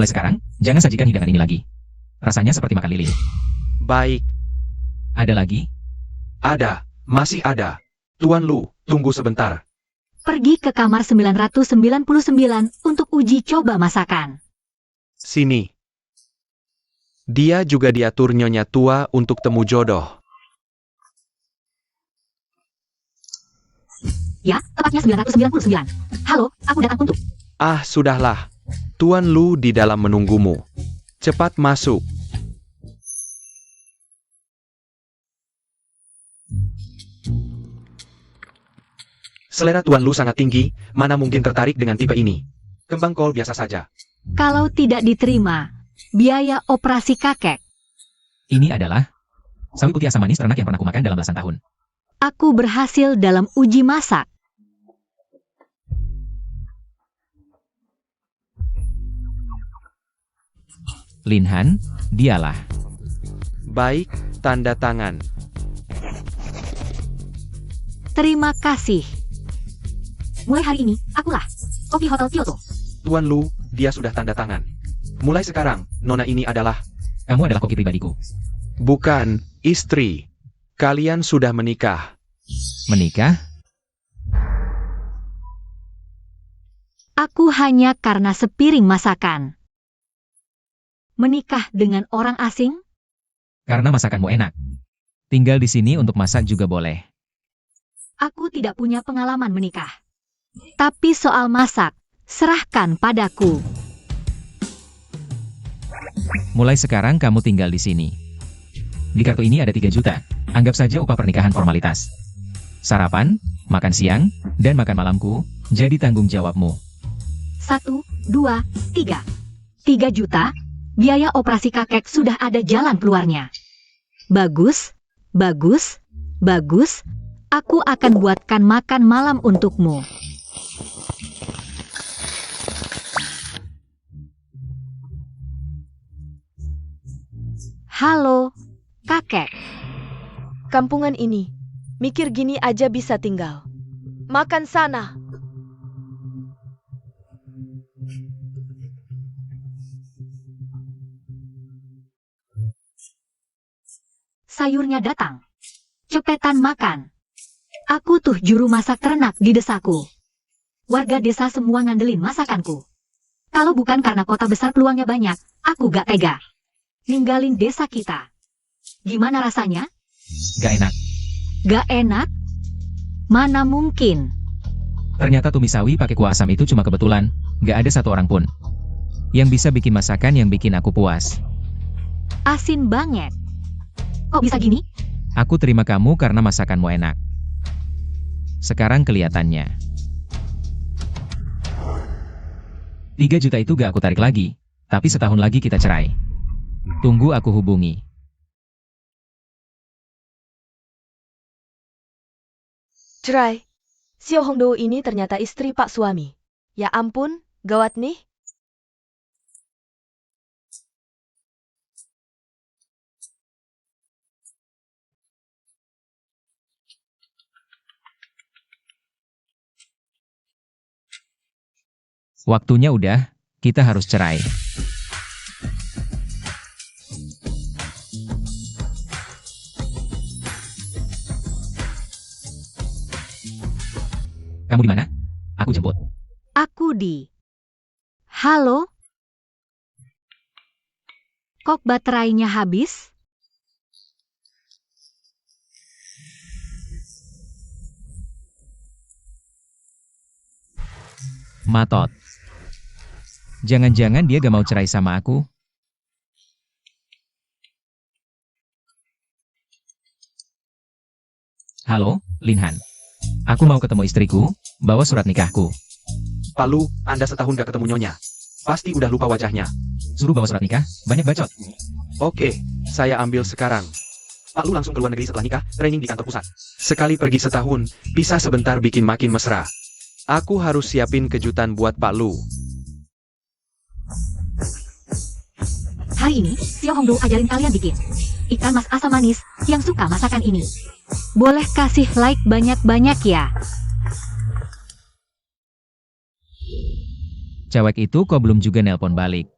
Mulai sekarang, jangan sajikan hidangan ini lagi. Rasanya seperti makan lilin. Baik, Ada lagi? ada, masih ada. Tuan Lu, tunggu sebentar. Pergi ke kamar 999 untuk uji coba masakan. Sini. Dia juga diatur Nyonya Tua untuk temu jodoh. Ya, tepatnya 999. Halo, aku datang untuk... Ah, sudahlah. Tuan Lu di dalam menunggumu. Cepat masuk. Selera Tuan Lu sangat tinggi, mana mungkin tertarik dengan tipe ini. Kembang kol biasa saja. Kalau tidak diterima, biaya operasi kakek. Ini adalah sawi putih asam manis ternak yang pernah kumakan dalam belasan tahun. Aku berhasil dalam uji masak. Linhan, dialah. Baik, tanda tangan. Terima kasih. Mulai hari ini, akulah Koki Hotel Kyoto. Tuan Lu, dia sudah tanda tangan. Mulai sekarang, Nona ini adalah... Kamu adalah koki pribadiku. Bukan, istri. Kalian sudah menikah. Menikah? Aku hanya karena sepiring masakan. Menikah dengan orang asing? Karena masakanmu enak. Tinggal di sini untuk masak juga boleh. Aku tidak punya pengalaman menikah. Tapi soal masak, serahkan padaku. Mulai sekarang kamu tinggal di sini. Di kartu ini ada 3 juta. Anggap saja upah pernikahan formalitas. Sarapan, makan siang, dan makan malamku, jadi tanggung jawabmu. 1, 2, 3. 3 juta? Biaya operasi kakek sudah ada jalan keluarnya. Bagus, bagus, bagus. Aku akan buatkan makan malam untukmu. Halo, kakek. Kampungan ini, mikir gini aja bisa tinggal. Makan sana. Sayurnya datang. Cepetan makan. Aku tuh juru masak ternak di desaku. Warga desa semua ngandelin masakanku. Kalau bukan karena kota besar peluangnya banyak, aku gak tega ninggalin desa kita. Gimana rasanya? Gak enak. Gak enak? Mana mungkin? Ternyata tumis sawi pakai kuah asam itu cuma kebetulan. Gak ada satu orang pun yang bisa bikin masakan yang bikin aku puas. Asin banget. Kok bisa gini? Aku terima kamu karena masakanmu enak. Sekarang kelihatannya 3 juta itu gak aku tarik lagi. Tapi setahun lagi kita cerai. Tunggu aku hubungi. Cerai. Sio Hongdo ini ternyata istri Pak suami. Ya ampun, gawat nih. Waktunya udah, kita harus cerai. Kamu di mana? Aku jemput. Aku di... Halo? Kok baterainya habis? Matot. Jangan-jangan dia gak mau cerai sama aku? Halo, Linhan. Aku mau ketemu istriku, bawa surat nikahku. Pak Lu, Anda setahun gak ketemu Nyonya. Pasti udah lupa wajahnya. Suruh bawa surat nikah, banyak bacot. Oke, saya ambil sekarang. Pak Lu langsung ke luar negeri setelah nikah, training di kantor pusat. Sekali pergi setahun, bisa sebentar bikin makin mesra. Aku harus siapin kejutan buat Pak Lu. Hari ini, Sio Hongdo ajarin kalian bikin ikan mas asam manis yang suka masakan ini. Boleh kasih like banyak-banyak ya. Cewek itu kok belum juga nelpon balik.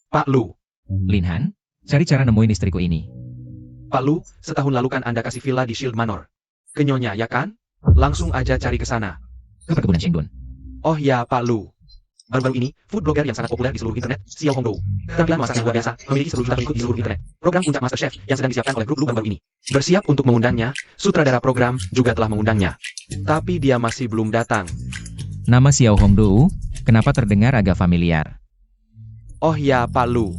Pak Lu. Linhan, cari cara nemuin istriku ini. Pak Lu, setahun lalu kan Anda kasih villa di Shield Manor. Ke Nyonya, ya kan? Langsung aja cari ke sana. Ke perkebunan Shengdun. Oh ya, Pak Lu. Baru-baru ini, food blogger yang sangat populer di seluruh internet, Xiao Hongdou. Tampilan masak yang luar biasa, memiliki 10 juta pengikut di seluruh internet. Program Puncak Master Chef yang sedang disiapkan oleh grup Lu baru-baru ini. Bersiap untuk mengundangnya, sutradara program juga telah mengundangnya. Tapi dia masih belum datang. Nama Xiao Hongdou, kenapa terdengar agak familiar? Oh ya, Pak Lu.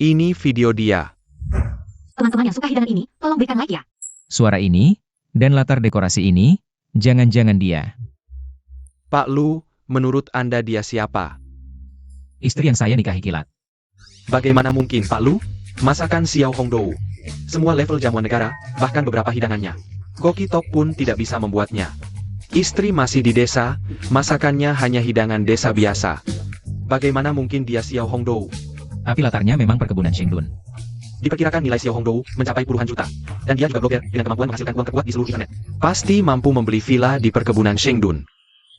Ini video dia. Teman-teman yang suka hidangan ini, tolong berikan like ya. Suara ini, dan latar dekorasi ini, jangan-jangan dia. Pak Lu, menurut Anda dia siapa? Istri yang saya nikahi kilat. Bagaimana mungkin, Pak Lu? Masakan Xiao Hongdou. Semua level jamuan negara, bahkan beberapa hidangannya. Koki Tok pun tidak bisa membuatnya. Istri masih di desa, masakannya hanya hidangan desa biasa. Bagaimana mungkin dia Xiao Hongdou? Tapi latarnya memang perkebunan Shengdun. Diperkirakan nilai Xiao Hongdou mencapai puluhan juta. Dan dia juga blogger dengan kemampuan menghasilkan uang terkuat di seluruh internet. Pasti mampu membeli villa di perkebunan Shengdun.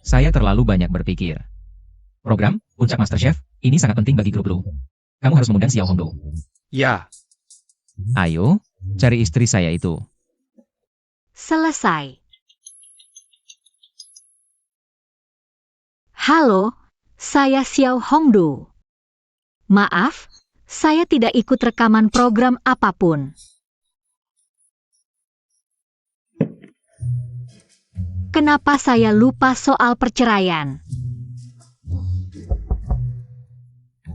Saya terlalu banyak berpikir. Program, Puncak Master Chef, ini sangat penting bagi grup Lu. Kamu harus mengundang Xiao Hongdou. Ya, Ayo, cari istri saya itu. Selesai. Halo, saya Xiao Hongdou. Maaf, saya tidak ikut rekaman program apapun. Kenapa saya lupa soal perceraian?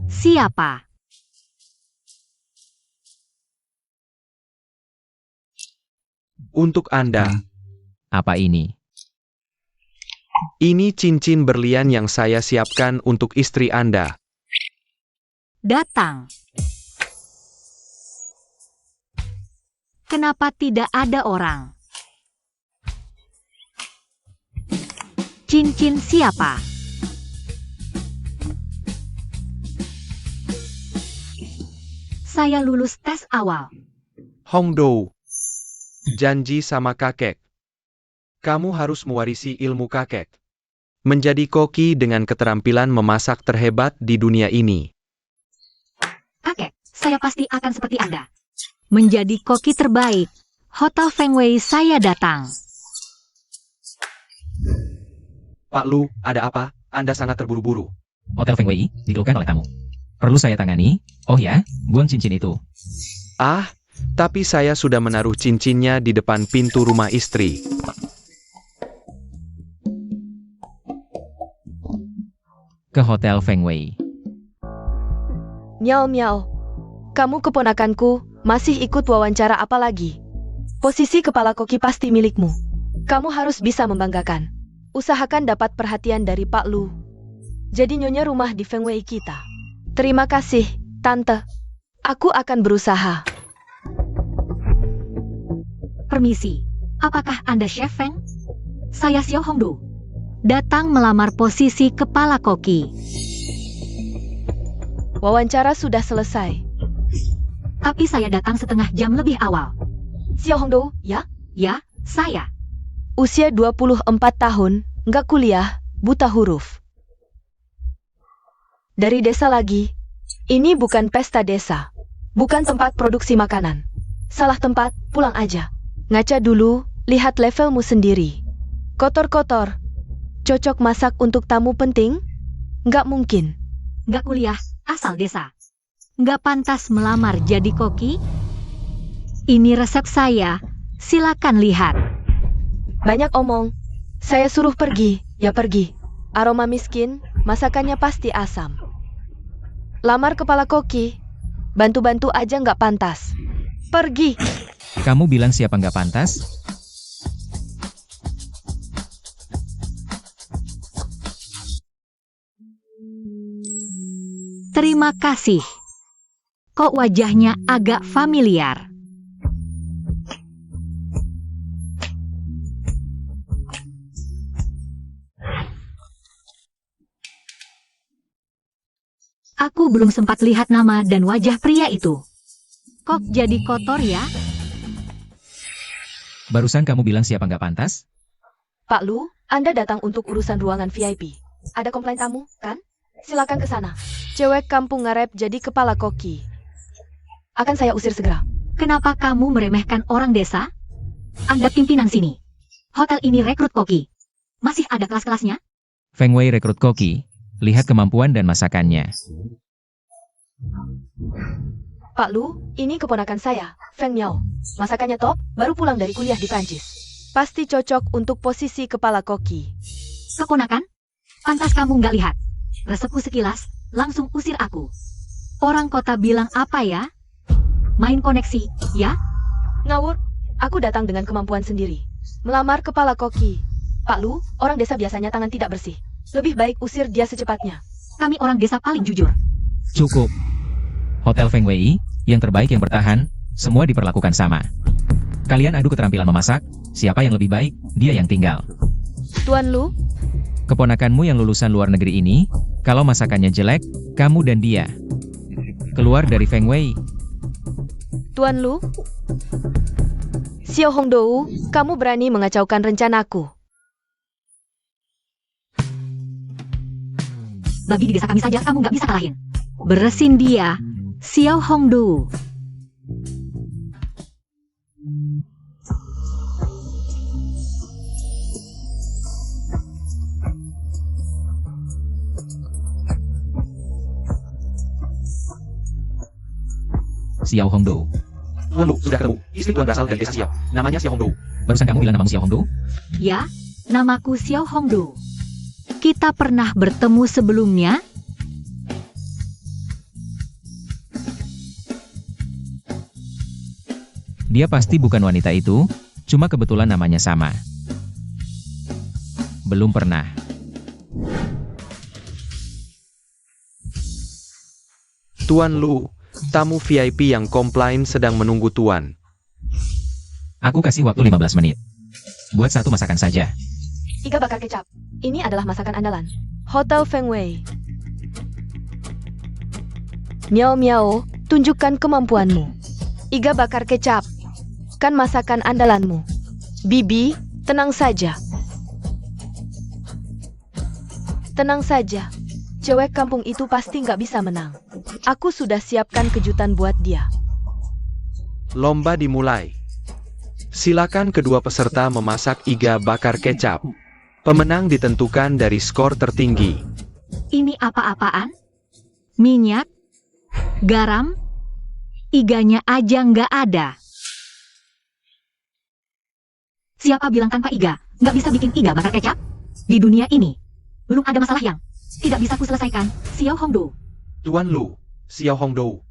Siapa? untuk Anda. Apa ini? Ini cincin berlian yang saya siapkan untuk istri Anda. Datang. Kenapa tidak ada orang? Cincin siapa? Saya lulus tes awal. Hongdou. Janji sama kakek. Kamu harus mewarisi ilmu kakek. Menjadi koki dengan keterampilan memasak terhebat di dunia ini. Kakek, saya pasti akan seperti Anda. Menjadi koki terbaik. Hotel Feng Wei saya datang. Pak Lu, ada apa? Anda sangat terburu-buru. Hotel Feng Wei, dikeluhkan oleh tamu. Perlu saya tangani? Oh ya, buang cincin itu. Ah, tapi saya sudah menaruh cincinnya di depan pintu rumah istri. Ke Hotel Feng Wei. Miao miao. Kamu keponakanku, masih ikut wawancara apa lagi? Posisi kepala koki pasti milikmu. Kamu harus bisa membanggakan. Usahakan dapat perhatian dari Pak Lu. Jadi nyonya rumah di Feng Wei kita. Terima kasih, Tante. Aku akan berusaha. Permisi, apakah Anda Chef Feng? Saya Xiao Hongdou. Datang melamar posisi kepala koki. Wawancara sudah selesai. Tapi saya datang setengah jam lebih awal. Xiao Hongdou, ya? Ya, saya. Usia 24 tahun, nggak kuliah, buta huruf. Dari desa lagi. Ini bukan pesta desa. Bukan tempat produksi makanan. Salah tempat, pulang aja. Ngaca dulu, lihat levelmu sendiri. Kotor-kotor. Cocok masak untuk tamu penting? Nggak mungkin. Nggak kuliah, asal desa. Nggak pantas melamar jadi koki? Ini resep saya, silakan lihat. Banyak omong. Saya suruh pergi, ya pergi. Aroma miskin, masakannya pasti asam. Lamar kepala koki, bantu-bantu aja nggak pantas. Pergi. Kamu bilang siapa nggak pantas? Terima kasih. Kok wajahnya agak familiar? Aku belum sempat lihat nama dan wajah pria itu. Kok jadi kotor ya? Barusan kamu bilang siapa nggak pantas? Pak Lu, Anda datang untuk urusan ruangan VIP. Ada komplain tamu, kan? Silakan ke sana. Cewek kampung ngarep jadi kepala koki. Akan saya usir segera. Kenapa kamu meremehkan orang desa? Anda pimpinan sini. Hotel ini rekrut koki. Masih ada kelas-kelasnya? Feng Wei rekrut koki. Lihat kemampuan dan masakannya. Pak Lu, ini keponakan saya, Feng Miao. Masakannya top, baru pulang dari kuliah di Prancis. Pasti cocok untuk posisi kepala koki. Keponakan? Pantas kamu nggak lihat. Resepku sekilas, langsung usir aku. Orang kota bilang apa ya? Main koneksi, ya? Ngawur, aku datang dengan kemampuan sendiri. Melamar kepala koki. Pak Lu, orang desa biasanya tangan tidak bersih. Lebih baik usir dia secepatnya. Kami orang desa paling jujur. Cukup. Hotel Feng Wei, yang terbaik yang bertahan, semua diperlakukan sama. Kalian adu keterampilan memasak, siapa yang lebih baik, dia yang tinggal. Tuan Lu, Keponakanmu yang lulusan luar negeri ini, kalau masakannya jelek, kamu dan dia keluar dari Feng Wei. Tuan Lu. Xiao Hongdou, kamu berani mengacaukan rencanaku. Bagi di desa kami saja kamu nggak bisa kalahin. Beresin dia, Xiao Hongdu. Xiao Hongdou. Tuan Lu, sudah ketemu. Istri Tuan berasal dari desa Xiao. Namanya Xiao Hongdou. Barusan kamu bilang namamu Xiao Hongdou? Ya, namaku Xiao Hongdu. Kita pernah bertemu sebelumnya? Dia pasti bukan wanita itu, cuma kebetulan namanya sama. Belum pernah. Tuan Lu, tamu VIP yang komplain sedang menunggu Tuan. Aku kasih waktu 15 menit. Buat satu masakan saja. Iga bakar kecap. Ini adalah masakan andalan. Hotel Feng Wei. Miao Miao, tunjukkan kemampuanmu. Iga bakar kecap. Kan masakan andalanmu. Bibi, tenang saja. Tenang saja. Cewek kampung itu pasti nggak bisa menang. Aku sudah siapkan kejutan buat dia. Lomba dimulai. Silakan kedua peserta memasak iga bakar kecap. Pemenang ditentukan dari skor tertinggi. Ini apa-apaan? Minyak? Garam? Iganya aja nggak ada. Siapa bilang tanpa iga, nggak bisa bikin iga bakar kecap? Di dunia ini, belum ada masalah yang tidak bisa kuselesaikan, Xiao Hongdu. Tuan Lu, Xiao Hongdou.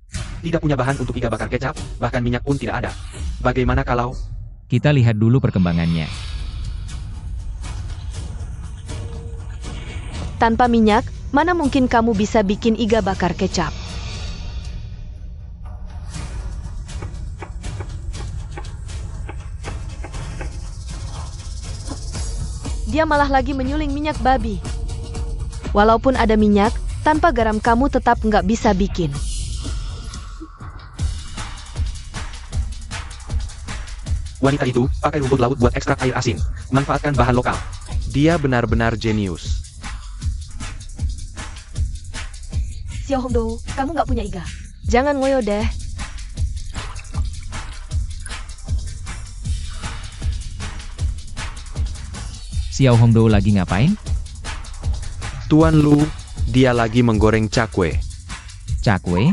Tidak punya bahan untuk iga bakar kecap, bahkan minyak pun tidak ada. Bagaimana kalau... Kita lihat dulu perkembangannya. Tanpa minyak, mana mungkin kamu bisa bikin iga bakar kecap? Dia malah lagi menyuling minyak babi. Walaupun ada minyak, tanpa garam kamu tetap nggak bisa bikin. Wanita itu pakai rumput laut buat ekstrak air asin. Manfaatkan bahan lokal. Dia benar-benar jenius. Xiao Hongdou, kamu nggak punya iga. Jangan ngoyo deh. Xiao Hongdou lagi ngapain? Tuan Lu, dia lagi menggoreng cakwe. Cakwe?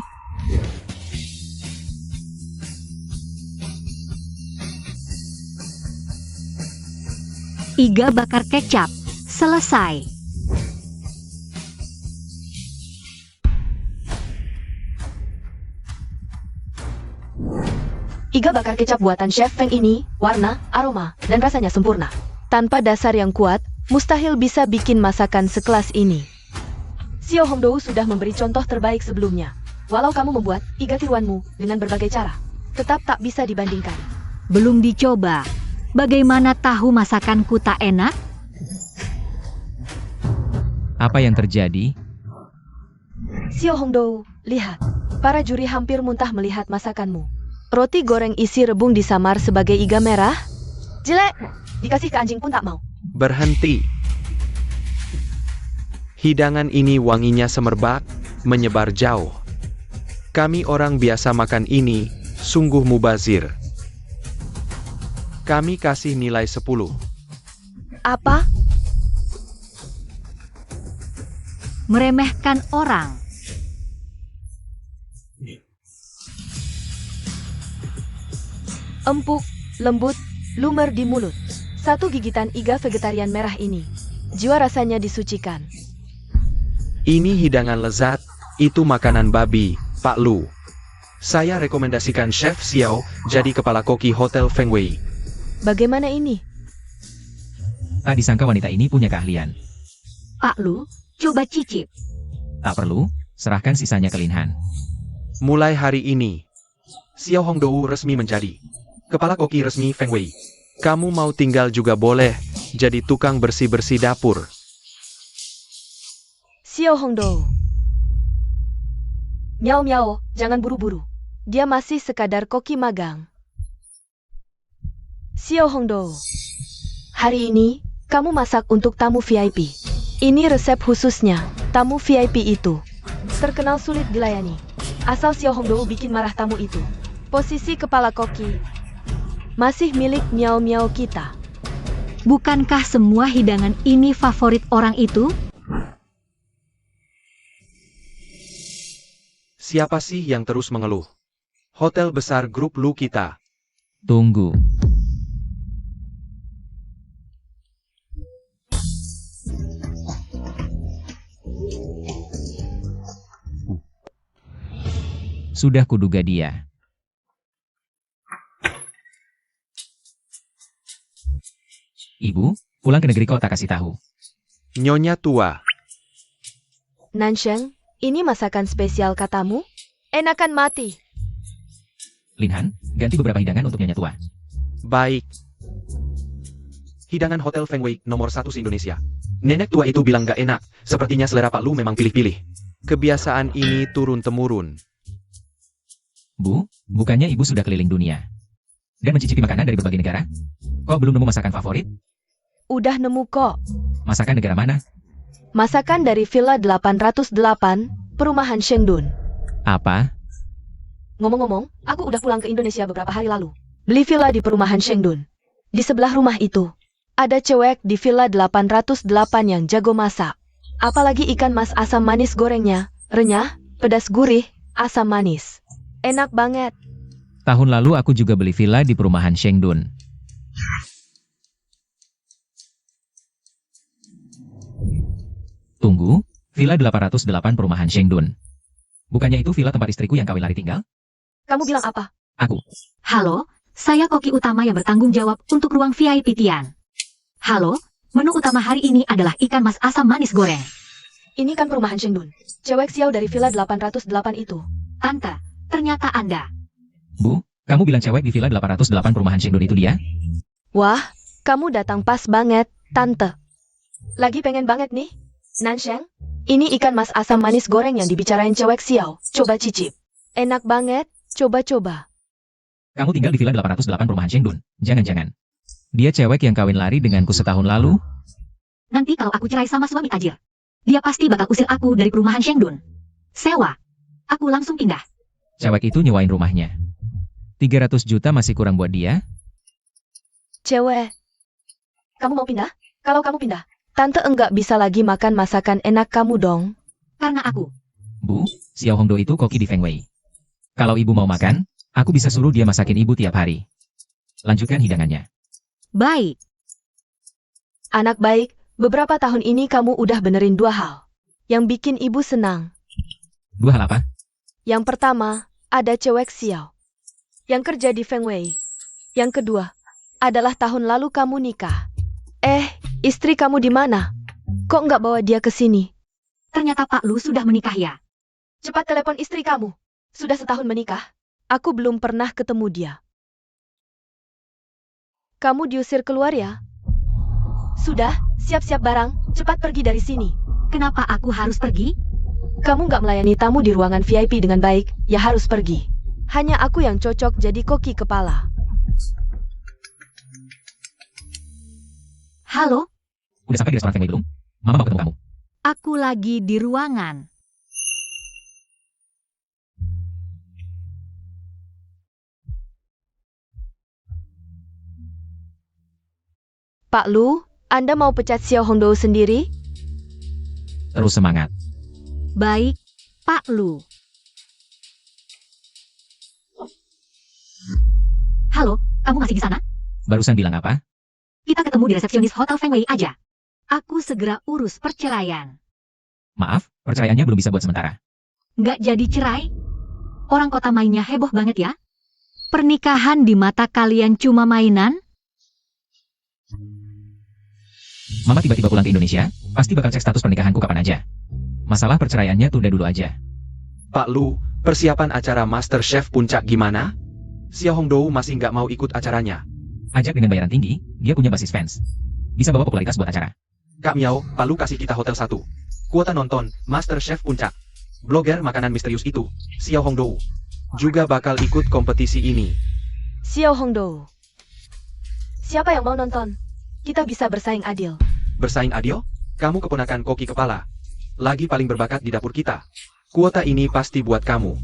Iga bakar kecap. Selesai. Iga bakar kecap buatan Chef Feng ini, warna, aroma, dan rasanya sempurna. Tanpa dasar yang kuat, mustahil bisa bikin masakan sekelas ini. Xiao Hongdou sudah memberi contoh terbaik sebelumnya. Walau kamu membuat iga tiruanmu dengan berbagai cara, tetap tak bisa dibandingkan. Belum dicoba. Bagaimana tahu masakanku tak enak? Apa yang terjadi? Xiao Hongdou, lihat. Para juri hampir muntah melihat masakanmu. Roti goreng isi rebung disamar sebagai iga merah? Jelek! Dikasih ke anjing pun tak mau. Berhenti. Hidangan ini wanginya semerbak, menyebar jauh. Kami orang biasa makan ini, sungguh mubazir. Kami kasih nilai 10. Apa? Meremehkan orang. Empuk, lembut, lumer di mulut. Satu gigitan iga vegetarian merah ini. Jiwa rasanya disucikan. Ini hidangan lezat, itu makanan babi, Pak Lu. Saya rekomendasikan Chef Xiao jadi kepala koki Hotel Feng Wei. Bagaimana ini? Tak disangka wanita ini punya keahlian. Pak Lu, coba cicip. Tak perlu, serahkan sisanya ke Lin Han. Mulai hari ini, Xiao Hongdou resmi menjadi kepala koki resmi Feng Wei. Kamu mau tinggal juga boleh, jadi tukang bersih-bersih dapur. Xiao Hongdou. Miao miao, jangan buru-buru. Dia masih sekadar koki magang. Xiao Hongdou. Hari ini, kamu masak untuk tamu VIP. Ini resep khususnya, tamu VIP itu. Terkenal sulit dilayani. Asal Xiao Hongdou bikin marah tamu itu. Posisi kepala koki masih milik miao-miao kita. Bukankah semua hidangan ini favorit orang itu? Siapa sih yang terus mengeluh? Hotel besar grup Lu kita. Tunggu. Sudah kuduga dia. Ibu, pulang ke negeri kau tak kasih tahu. Nyonya tua. Nansheng, ini masakan spesial katamu? Enakan mati. Lin Han, ganti beberapa hidangan untuk Nyonya tua. Baik. Hidangan Hotel Feng Wei nomor 1 se-Indonesia. Nenek tua itu bilang gak enak, sepertinya selera Pak Lu memang pilih-pilih. Kebiasaan ini turun-temurun. Bu, bukannya ibu sudah keliling dunia dan mencicipi makanan dari berbagai negara? Kok belum nemu masakan favorit? Udah nemu kok. Masakan negara mana? Masakan dari Villa 808, Perumahan Shengdun. Apa? Ngomong-ngomong, aku udah pulang ke Indonesia beberapa hari lalu. Beli villa di Perumahan Shengdun. Di sebelah rumah itu, ada cewek di Villa 808 yang jago masak. Apalagi ikan mas asam manis gorengnya, renyah, pedas gurih, asam manis. Enak banget. Tahun lalu aku juga beli villa di Perumahan Shengdun. Tunggu, Villa 808 Perumahan Shengdun. Bukannya itu villa tempat istriku yang kawin lari tinggal? Kamu bilang apa? Aku. Halo, saya koki utama yang bertanggung jawab untuk ruang VIP Tian. Halo, menu utama hari ini adalah ikan mas asam manis goreng. Ini kan Perumahan Shengdun. Cewek Xiao dari Villa 808 itu. Tante, ternyata Anda. Bu, kamu bilang cewek di Villa 808 Perumahan Shengdun itu dia? Wah, kamu datang pas banget, Tante. Lagi pengen banget nih. Nansheng, ini ikan mas asam manis goreng yang dibicarain cewek Xiao. Coba cicip. Enak banget, coba-coba. Kamu tinggal di Villa 808 Perumahan Shengdun. Jangan-jangan dia cewek yang kawin lari denganku setahun lalu? Nanti kalau aku cerai sama suami tajir, dia pasti bakal usir aku dari Perumahan Shengdun. Sewa. Aku langsung pindah. Cewek itu nyewain rumahnya. 300 juta masih kurang buat dia? Cewek, kamu mau pindah? Kalau kamu pindah, Tante enggak bisa lagi makan masakan enak kamu dong. Karena aku. Bu, Xiao Hongdou itu koki di Feng Wei. Kalau ibu mau makan, aku bisa suruh dia masakin ibu tiap hari. Lanjutkan hidangannya. Baik. Anak baik, beberapa tahun ini kamu udah benerin 2 hal yang bikin ibu senang. 2 hal apa? Yang pertama, ada cewek Xiao yang kerja di Feng Wei. Yang kedua, adalah tahun lalu kamu nikah. Istri kamu di mana? Kok nggak bawa dia ke sini? Ternyata Pak Lu sudah menikah ya. Cepat telepon istri kamu. Sudah setahun menikah. Aku belum pernah ketemu dia. Kamu diusir keluar ya? Sudah, siap-siap barang. Cepat pergi dari sini. Kenapa aku harus pergi? Kamu nggak melayani tamu di ruangan VIP dengan baik, ya harus pergi. Hanya aku yang cocok jadi koki kepala. Halo, Udah sampai di restoran Feng Wei belum? Mama mau ketemu kamu. aku lagi di ruangan. Pak Lu, Anda mau pecat Xiao Hongdou sendiri? Terus semangat. Baik, Pak Lu. Halo, kamu masih di sana? Barusan bilang apa? Kita ketemu di resepsionis Hotel Fengwei aja. Aku segera urus perceraian. Maaf, perceraiannya belum bisa buat sementara. Nggak jadi cerai? Orang kota mainnya heboh banget ya? Pernikahan di mata kalian cuma mainan? Mama tiba-tiba pulang ke Indonesia, pasti bakal cek status pernikahanku kapan aja. Masalah perceraiannya tunda dulu aja. Pak Lu, persiapan acara Master Chef Puncak gimana? Xiao Hongdou masih nggak mau ikut acaranya. Ajak dengan bayaran tinggi, dia punya basis fans. Bisa bawa popularitas buat acara. Kak Miao, Pak Lu kasih kita hotel 1. Kuota nonton, Master Chef Puncak. Blogger makanan misterius itu, Xiao Hongdou, juga bakal ikut kompetisi ini. Xiao Hongdou. Siapa yang mau nonton? Kita bisa bersaing adil. Bersaing adil? Kamu keponakan koki kepala. Lagi paling berbakat di dapur kita. Kuota ini pasti buat kamu.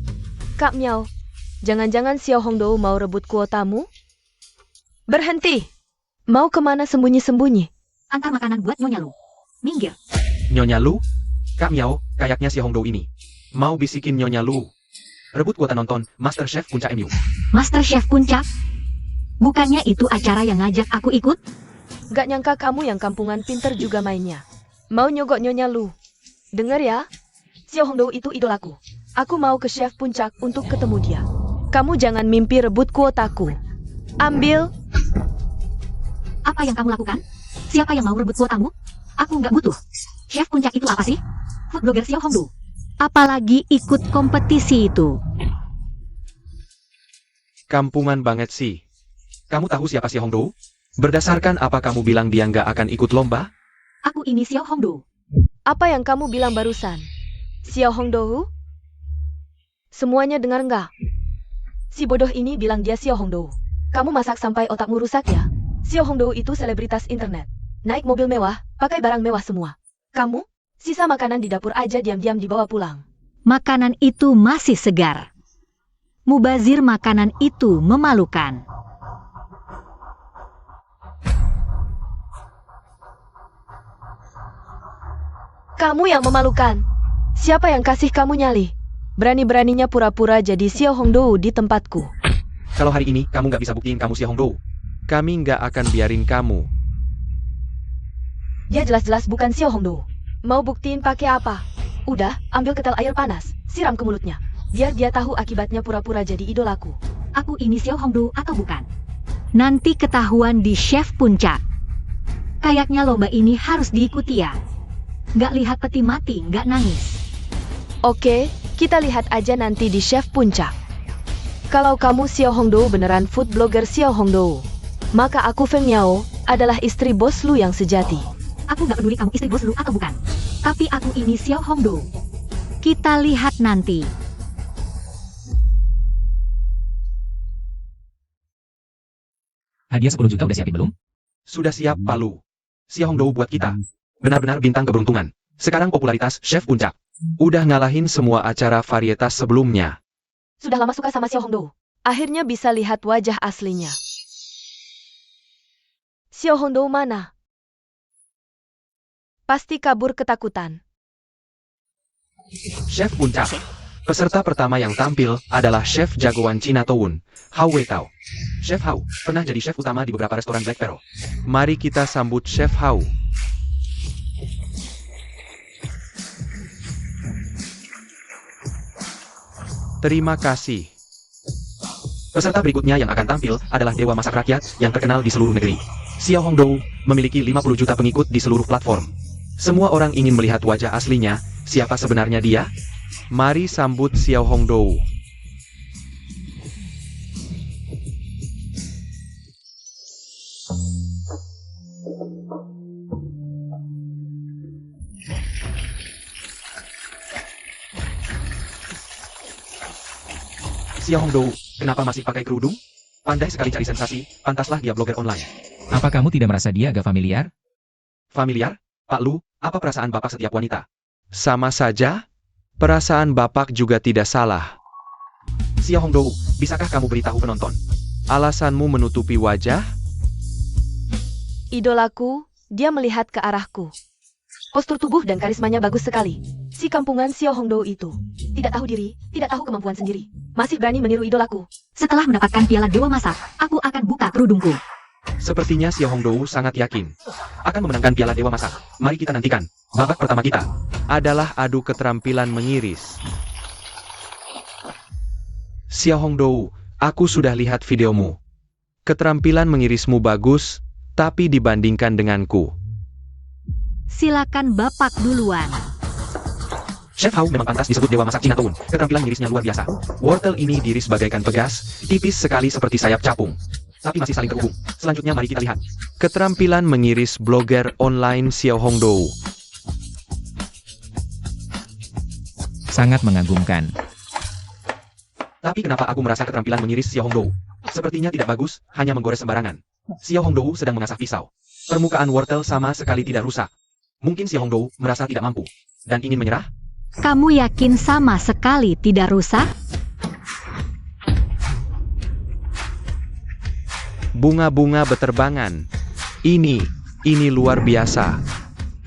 Kak Miao, jangan-jangan Xiao Hongdou mau rebut kuotamu? Berhenti! Mau kemana sembunyi-sembunyi? Antar makanan buat Nyonya Lu. Minggir. Nyonya Lu? Kak Miao, kayaknya Xiao Hongdou ini mau bisikin Nyonya Lu. Rebut kuota nonton Master Chef Puncak MU. Master Chef Puncak? Bukannya itu acara yang ngajak aku ikut? Gak nyangka kamu yang kampungan pinter juga mainnya. Mau nyogok Nyonya Lu. Dengar ya, Xiao Hongdou itu idolaku. Aku mau ke Chef Puncak untuk ketemu dia. Kamu jangan mimpi rebut kuotaku. Ambil. Apa yang kamu lakukan? Siapa yang mau rebut kuotamu? Aku nggak butuh. Chef Puncak itu apa sih? Food blogger Xiao Hongdou. Apalagi ikut kompetisi itu. Kampungan banget sih. Kamu tahu siapa Xiao Hongdou? Berdasarkan apa kamu bilang dia nggak akan ikut lomba? Aku ini Xiao Hongdou. Apa yang kamu bilang barusan? Xiao Hongdou? Semuanya dengar nggak? Si bodoh ini bilang dia Xiao Hongdou. Kamu masak sampai otakmu rusak ya? Xiao Hongdou itu selebritas internet. Naik mobil mewah, pakai barang mewah semua. Kamu? Sisa makanan di dapur aja diam-diam dibawa pulang. Makanan itu masih segar. Mubazir makanan itu memalukan. Kamu yang memalukan. Siapa yang kasih kamu nyali? Berani-beraninya pura-pura jadi Xiao Hongdou di tempatku. Kalau hari ini kamu nggak bisa buktiin kamu Xiao Hongdou, kami nggak akan biarin kamu. Dia jelas-jelas bukan Xiao Hongdou. Mau buktiin pakai apa? Udah, ambil ketel air panas, siram ke mulutnya. Biar dia tahu akibatnya pura-pura jadi idolaku. Aku ini Xiao Hongdou atau bukan? Nanti ketahuan di Chef Puncak. Kayaknya lomba ini harus diikuti ya. Nggak lihat peti mati, nggak nangis. Oke, kita lihat aja nanti di Chef Puncak. Kalau kamu Xiao Hongdou beneran food blogger Xiao Hongdou, maka aku Feng Miao adalah istri bos lu yang sejati. Aku nggak peduli kamu istri bos lu atau bukan. Tapi aku ini Xiao Hongdou. Kita lihat nanti. Hadiah 10 juta udah siapin belum? Sudah siap, Pak Lu. Xiao Hongdou buat kita. Benar-benar bintang keberuntungan. Sekarang popularitas Chef Puncak. Udah ngalahin semua acara varietas sebelumnya. Sudah lama suka sama Xiao Hongdou. Akhirnya bisa lihat wajah aslinya. Xiao Hongdou mana? Pasti kabur ketakutan. Chef Puncak. Peserta pertama yang tampil adalah chef jagoan Cina Town, Hao Weitao. Chef Hao pernah jadi chef utama di beberapa restoran Black Pearl. Mari kita sambut Chef Hao. Terima kasih. Peserta berikutnya yang akan tampil adalah dewa masak rakyat yang terkenal di seluruh negeri. Xiao Hongdou memiliki 50 juta pengikut di seluruh platform. Semua orang ingin melihat wajah aslinya, siapa sebenarnya dia? Mari sambut Xiao Hongdou. Xiao Hongdou, kenapa masih pakai kerudung? Pandai sekali cari sensasi, pantaslah dia blogger online. Apa kamu tidak merasa dia agak familiar? Familiar? Pak Lu, apa perasaan Bapak setiap wanita? Sama saja, perasaan Bapak juga tidak salah. Xiao Hongdou, bisakah kamu beritahu penonton? Alasanmu menutupi wajah? Idolaku, dia melihat ke arahku. Postur tubuh dan karismanya bagus sekali. Si kampungan Xiao Hongdou itu. Tidak tahu diri, tidak tahu kemampuan sendiri. Masih berani meniru idolaku. Setelah mendapatkan piala Dewa Masak, aku akan buka kerudungku. Sepertinya Xiao Hongdou sangat yakin akan memenangkan piala Dewa Masak. Mari kita nantikan. Babak pertama kita adalah adu keterampilan mengiris. Xiao Hongdou, aku sudah lihat videomu. Keterampilan mengirismu bagus, tapi dibandingkan denganku. Silakan Bapak duluan. Chef Hao memang pantas disebut Dewa Masak Cina Town. Keterampilan mengirisnya luar biasa. Wortel ini diiris bagaikan pegas, tipis sekali seperti sayap capung. Tapi masih saling terhubung. Selanjutnya mari kita lihat. Keterampilan mengiris blogger online Xiao Hongdou. Sangat mengagumkan. Tapi kenapa aku merasa keterampilan mengiris Xiao Hongdou sepertinya tidak bagus, hanya menggores sembarangan. Xiao Hongdou sedang mengasah pisau. Permukaan wortel sama sekali tidak rusak. Mungkin Xiao Hongdou merasa tidak mampu dan ingin menyerah? Kamu yakin sama sekali tidak rusak? Bunga-bunga beterbangan. Ini luar biasa.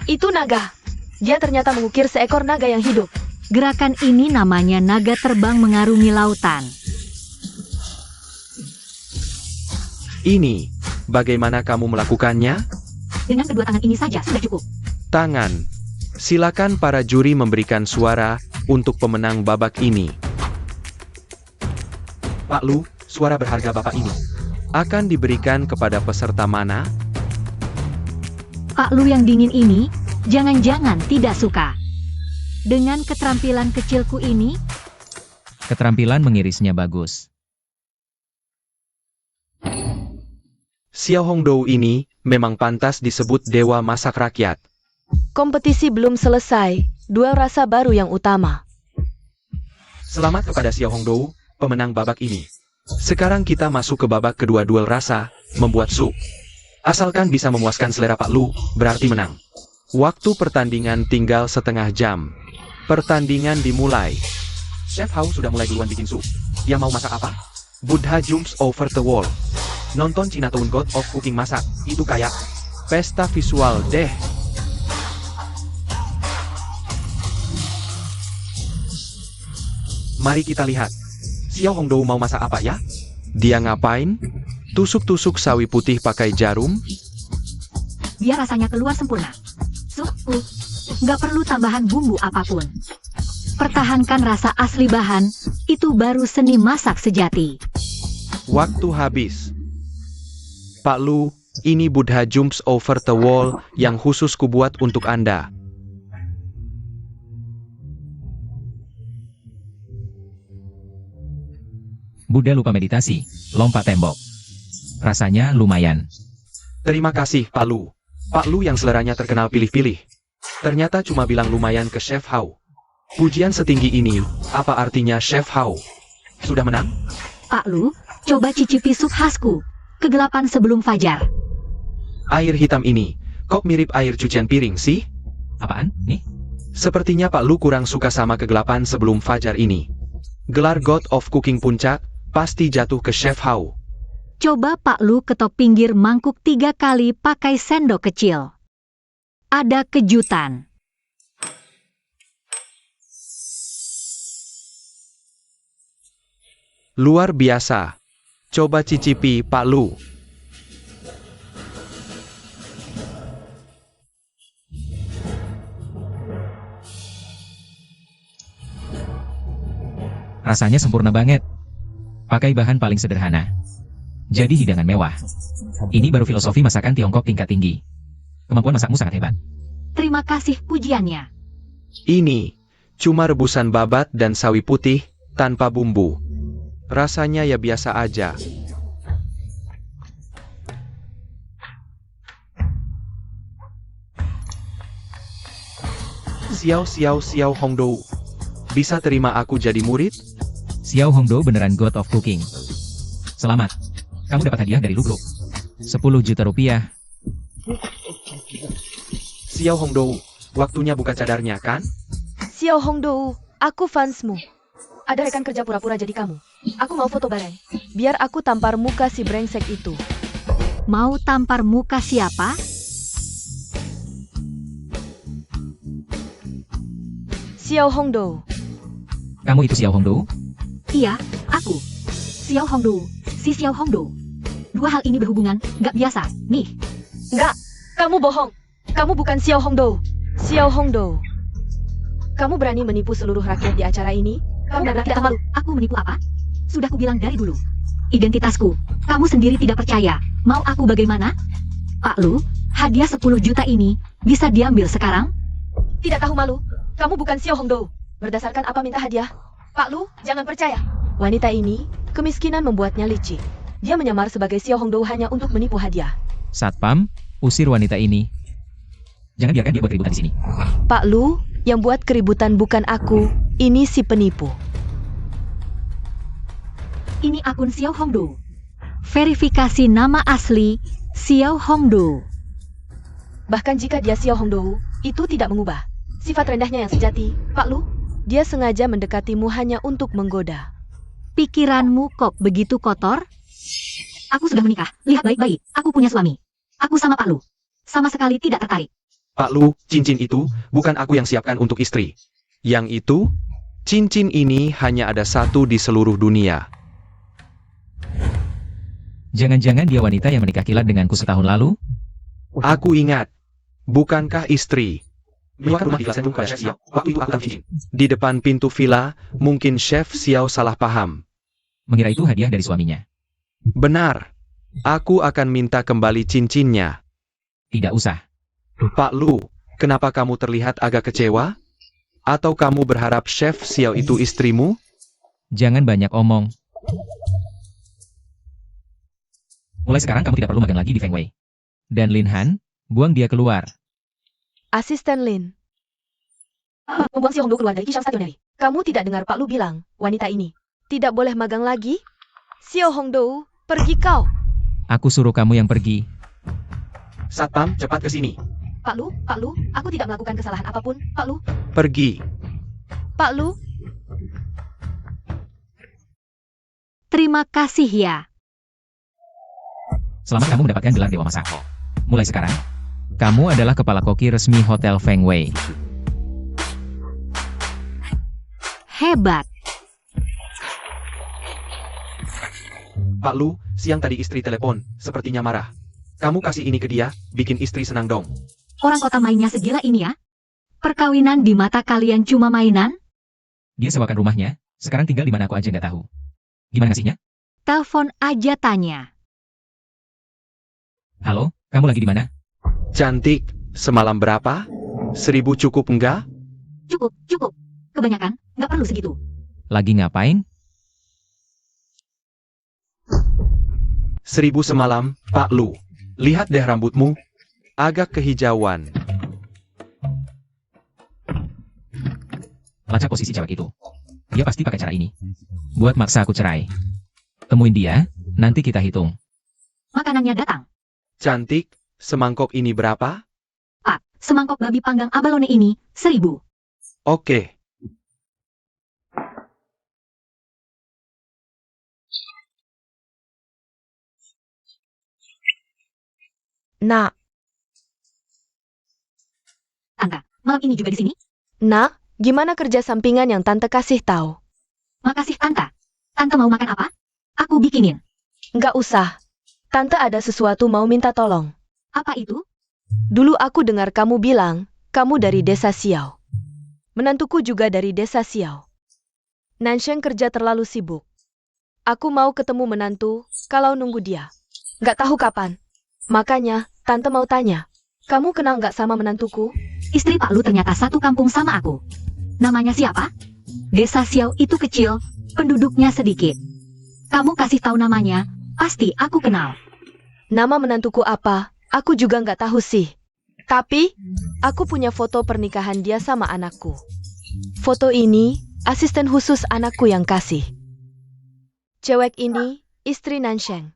Itu naga. Dia ternyata mengukir seekor naga yang hidup. Gerakan ini namanya naga terbang mengarungi lautan. Ini, bagaimana kamu melakukannya? Dengan kedua tangan ini saja sudah cukup. Tangan. Silakan para juri memberikan suara untuk pemenang babak ini. Pak Lu, suara berharga Bapak ini akan diberikan kepada peserta mana? Pak Lu yang dingin ini, jangan-jangan tidak suka. Dengan keterampilan kecilku ini, Keterampilan mengirisnya bagus. Xiao Hongdou ini memang pantas disebut Dewa Masak Rakyat. Kompetisi belum selesai. Duel rasa baru yang utama. Selamat kepada Xiao Hongdou, pemenang babak ini. Sekarang kita masuk ke babak kedua duel rasa, membuat sup. Asalkan bisa memuaskan selera Pak Lu, berarti menang. Waktu pertandingan tinggal setengah jam. Pertandingan dimulai. Chef Hao sudah mulai duluan bikin sup. Dia mau masak apa? Buddha jumps over the wall. Nonton Chinatown God of Cooking masak, itu kayak pesta visual deh. Mari kita lihat. Xiao Hongdou mau masak apa ya? Dia ngapain? Tusuk-tusuk sawi putih pakai jarum? biar rasanya keluar sempurna. Nggak perlu tambahan bumbu apapun. Pertahankan rasa asli bahan, itu baru seni masak sejati. Waktu habis. Pak Lu, ini Buddha jumps over the wall yang khusus kubuat untuk Anda. Buddha lupa meditasi, lompat tembok. Rasanya lumayan. Terima kasih, Pak Lu. Pak Lu yang seleranya terkenal pilih-pilih. Ternyata cuma bilang lumayan ke Chef Hao. Pujian setinggi ini, apa artinya Chef Hao? Sudah menang? Pak Lu, coba cicipi sup khasku. Kegelapan sebelum fajar. Air hitam ini, kok mirip air cucian piring sih? Apaan? Nih? Sepertinya Pak Lu kurang suka sama kegelapan sebelum fajar ini. Gelar God of Cooking puncak, pasti jatuh ke Chef Hao. Coba Pak Lu ketok pinggir mangkuk 3 kali pakai sendok kecil. Ada kejutan. Luar biasa. Coba cicipi, Pak Lu. Rasanya sempurna banget. Pakai bahan paling sederhana. Jadi hidangan mewah. Ini baru filosofi masakan Tiongkok tingkat tinggi. Kemampuan masakmu sangat hebat. Terima kasih pujiannya. Ini cuma rebusan babat dan sawi putih tanpa bumbu. Rasanya ya biasa aja. Xiao Hongdou. Bisa terima aku jadi murid? Xiao Hongdou beneran God of Cooking. Selamat. Kamu dapat hadiah dari Lu Group. 10 juta rupiah. Xiao Hongdou, waktunya buka cadarnya kan? Xiao Hongdou, aku fansmu. Ada rekan kerja pura-pura jadi kamu. Aku mau foto bareng. Biar aku tampar muka si brengsek itu. Mau tampar muka siapa? Xiao Hongdou. Kamu itu Xiao Hongdou? Iya, aku. Xiao Hongdou, si Xiao Hongdou. Dua hal ini berhubungan, nggak biasa, nih. Enggak, kamu bohong. Kamu bukan Xiao Hongdou. Xiao Hongdou. Kamu berani menipu seluruh rakyat di acara ini? Kamu benar-benar tidak malu. Aku menipu apa? Sudah kubilang dari dulu. Identitasku, kamu sendiri tidak percaya. Mau aku bagaimana? Pak Lu, hadiah 10 juta ini bisa diambil sekarang? Tidak tahu malu. Kamu bukan Xiao Hongdou. Berdasarkan apa minta hadiah? Pak Lu, jangan percaya. Wanita ini, kemiskinan membuatnya licik. Dia menyamar sebagai Xiao Hongdou hanya untuk menipu hadiah. Satpam, usir wanita ini. Jangan biarkan dia buat keributan di sini. Pak Lu, yang buat keributan bukan aku. Ini si penipu. Ini akun Xiao Hongdou. Verifikasi nama asli, Xiao Hongdou. Bahkan jika dia Xiao Hongdou, itu tidak mengubah sifat rendahnya yang sejati. Pak Lu, dia sengaja mendekatimu hanya untuk menggoda. Pikiranmu kok begitu kotor? Aku sudah menikah, lihat baik-baik, aku punya suami. Aku sama Pak Lu. Sama sekali tidak tertarik. Pak Lu, cincin itu bukan aku yang siapkan untuk istri. Yang itu, cincin ini hanya ada satu di seluruh dunia. Jangan-jangan dia wanita yang menikah kilat denganku setahun lalu? Aku ingat. Bukankah istri? Keluar rumah Xiao pada Chef Xiao. Waktu itu aku tanpa cincin. Di depan pintu villa, mungkin Chef Xiao salah paham. Mengira itu hadiah dari suaminya. Benar. Aku akan minta kembali cincinnya. Tidak usah. Pak Lu, kenapa kamu terlihat agak kecewa? Atau kamu berharap Chef Xiao itu istrimu? Jangan banyak omong. Mulai sekarang kamu tidak perlu magang lagi di Feng Wei. Dan Lin Han, buang dia keluar. Asisten Lin. Membuang Xiao Hongdou keluar dari Qishang Stationery. Kamu tidak dengar Pak Lu bilang, wanita ini tidak boleh magang lagi? Xiao Hongdou, pergi kau. Aku suruh kamu yang pergi. Satpam, cepat ke sini. Pak Lu, aku tidak melakukan kesalahan apapun. Pak Lu, Pergi. Pak Lu. Terima kasih ya. Selamat kamu mendapatkan gelar Dewa Masak. Mulai sekarang, kamu adalah kepala koki resmi Hotel Feng Wei. Hebat. Pak Lu, siang tadi istri telepon, sepertinya marah. Kamu kasih ini ke dia, bikin istri senang dong. Orang kota mainnya segila ini ya? Perkawinan di mata kalian cuma mainan? Dia sewakan rumahnya, sekarang tinggal di mana aku aja nggak tahu. Gimana ngasihnya? Telepon aja tanya. Halo, kamu lagi di mana? Cantik, semalam berapa? 1000 cukup enggak? Cukup. Kebanyakan, nggak perlu segitu. Lagi ngapain? 1000 semalam, Pak Lu. Lihat deh rambutmu. Agak kehijauan. Lacak posisi cewek itu. Dia pasti pakai cara ini. Buat maksa aku cerai. Temuin dia, nanti kita hitung. Makanannya datang. Cantik, semangkok ini berapa? Pak, semangkok babi panggang abalone ini, 1000. Oke. Nak, Tante, malam ini juga di sini? Nak, gimana kerja sampingan yang Tante kasih tahu? Makasih Tante. Tante mau makan apa? Aku bikinin. Nggak usah. Tante ada sesuatu mau minta tolong. Apa itu? Dulu aku dengar kamu bilang, kamu dari desa Xiao. Menantuku juga dari desa Xiao. Nansheng kerja terlalu sibuk. Aku mau ketemu menantu, kalau nunggu dia. Nggak tahu kapan. Makanya, Tante mau tanya, kamu kenal nggak sama menantuku? Istri Pak Lu ternyata satu kampung sama aku. Namanya siapa? Desa Xiao itu kecil, penduduknya sedikit. Kamu kasih tahu namanya, pasti aku kenal. Nama menantuku apa? Aku juga nggak tahu sih. Tapi, aku punya foto pernikahan dia sama anakku. Foto ini, asisten khusus anakku yang kasih. Cewek ini, istri Nansheng.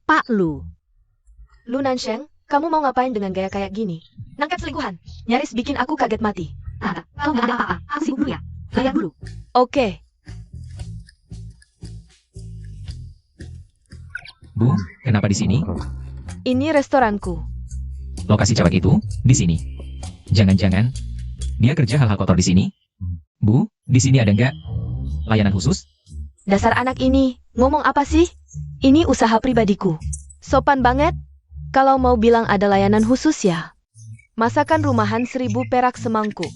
Pak Lu. Lu Nansheng, kamu mau ngapain dengan gaya kayak gini? Nangkep selingkuhan, nyaris bikin aku kaget mati. Tante, kalau nggak ada apa-apa, aku sibuk dulu ya. Layar dulu. Oke, Bu, kenapa di sini? ini restoranku. Lokasi cewek itu di sini. Jangan-jangan dia kerja hal-hal kotor di sini? Bu, di sini ada nggak layanan khusus? Dasar anak ini, ngomong apa sih? Ini usaha pribadiku. Sopan banget. Kalau mau bilang ada layanan khusus ya. Masakan rumahan 1.000 perak semangkuk.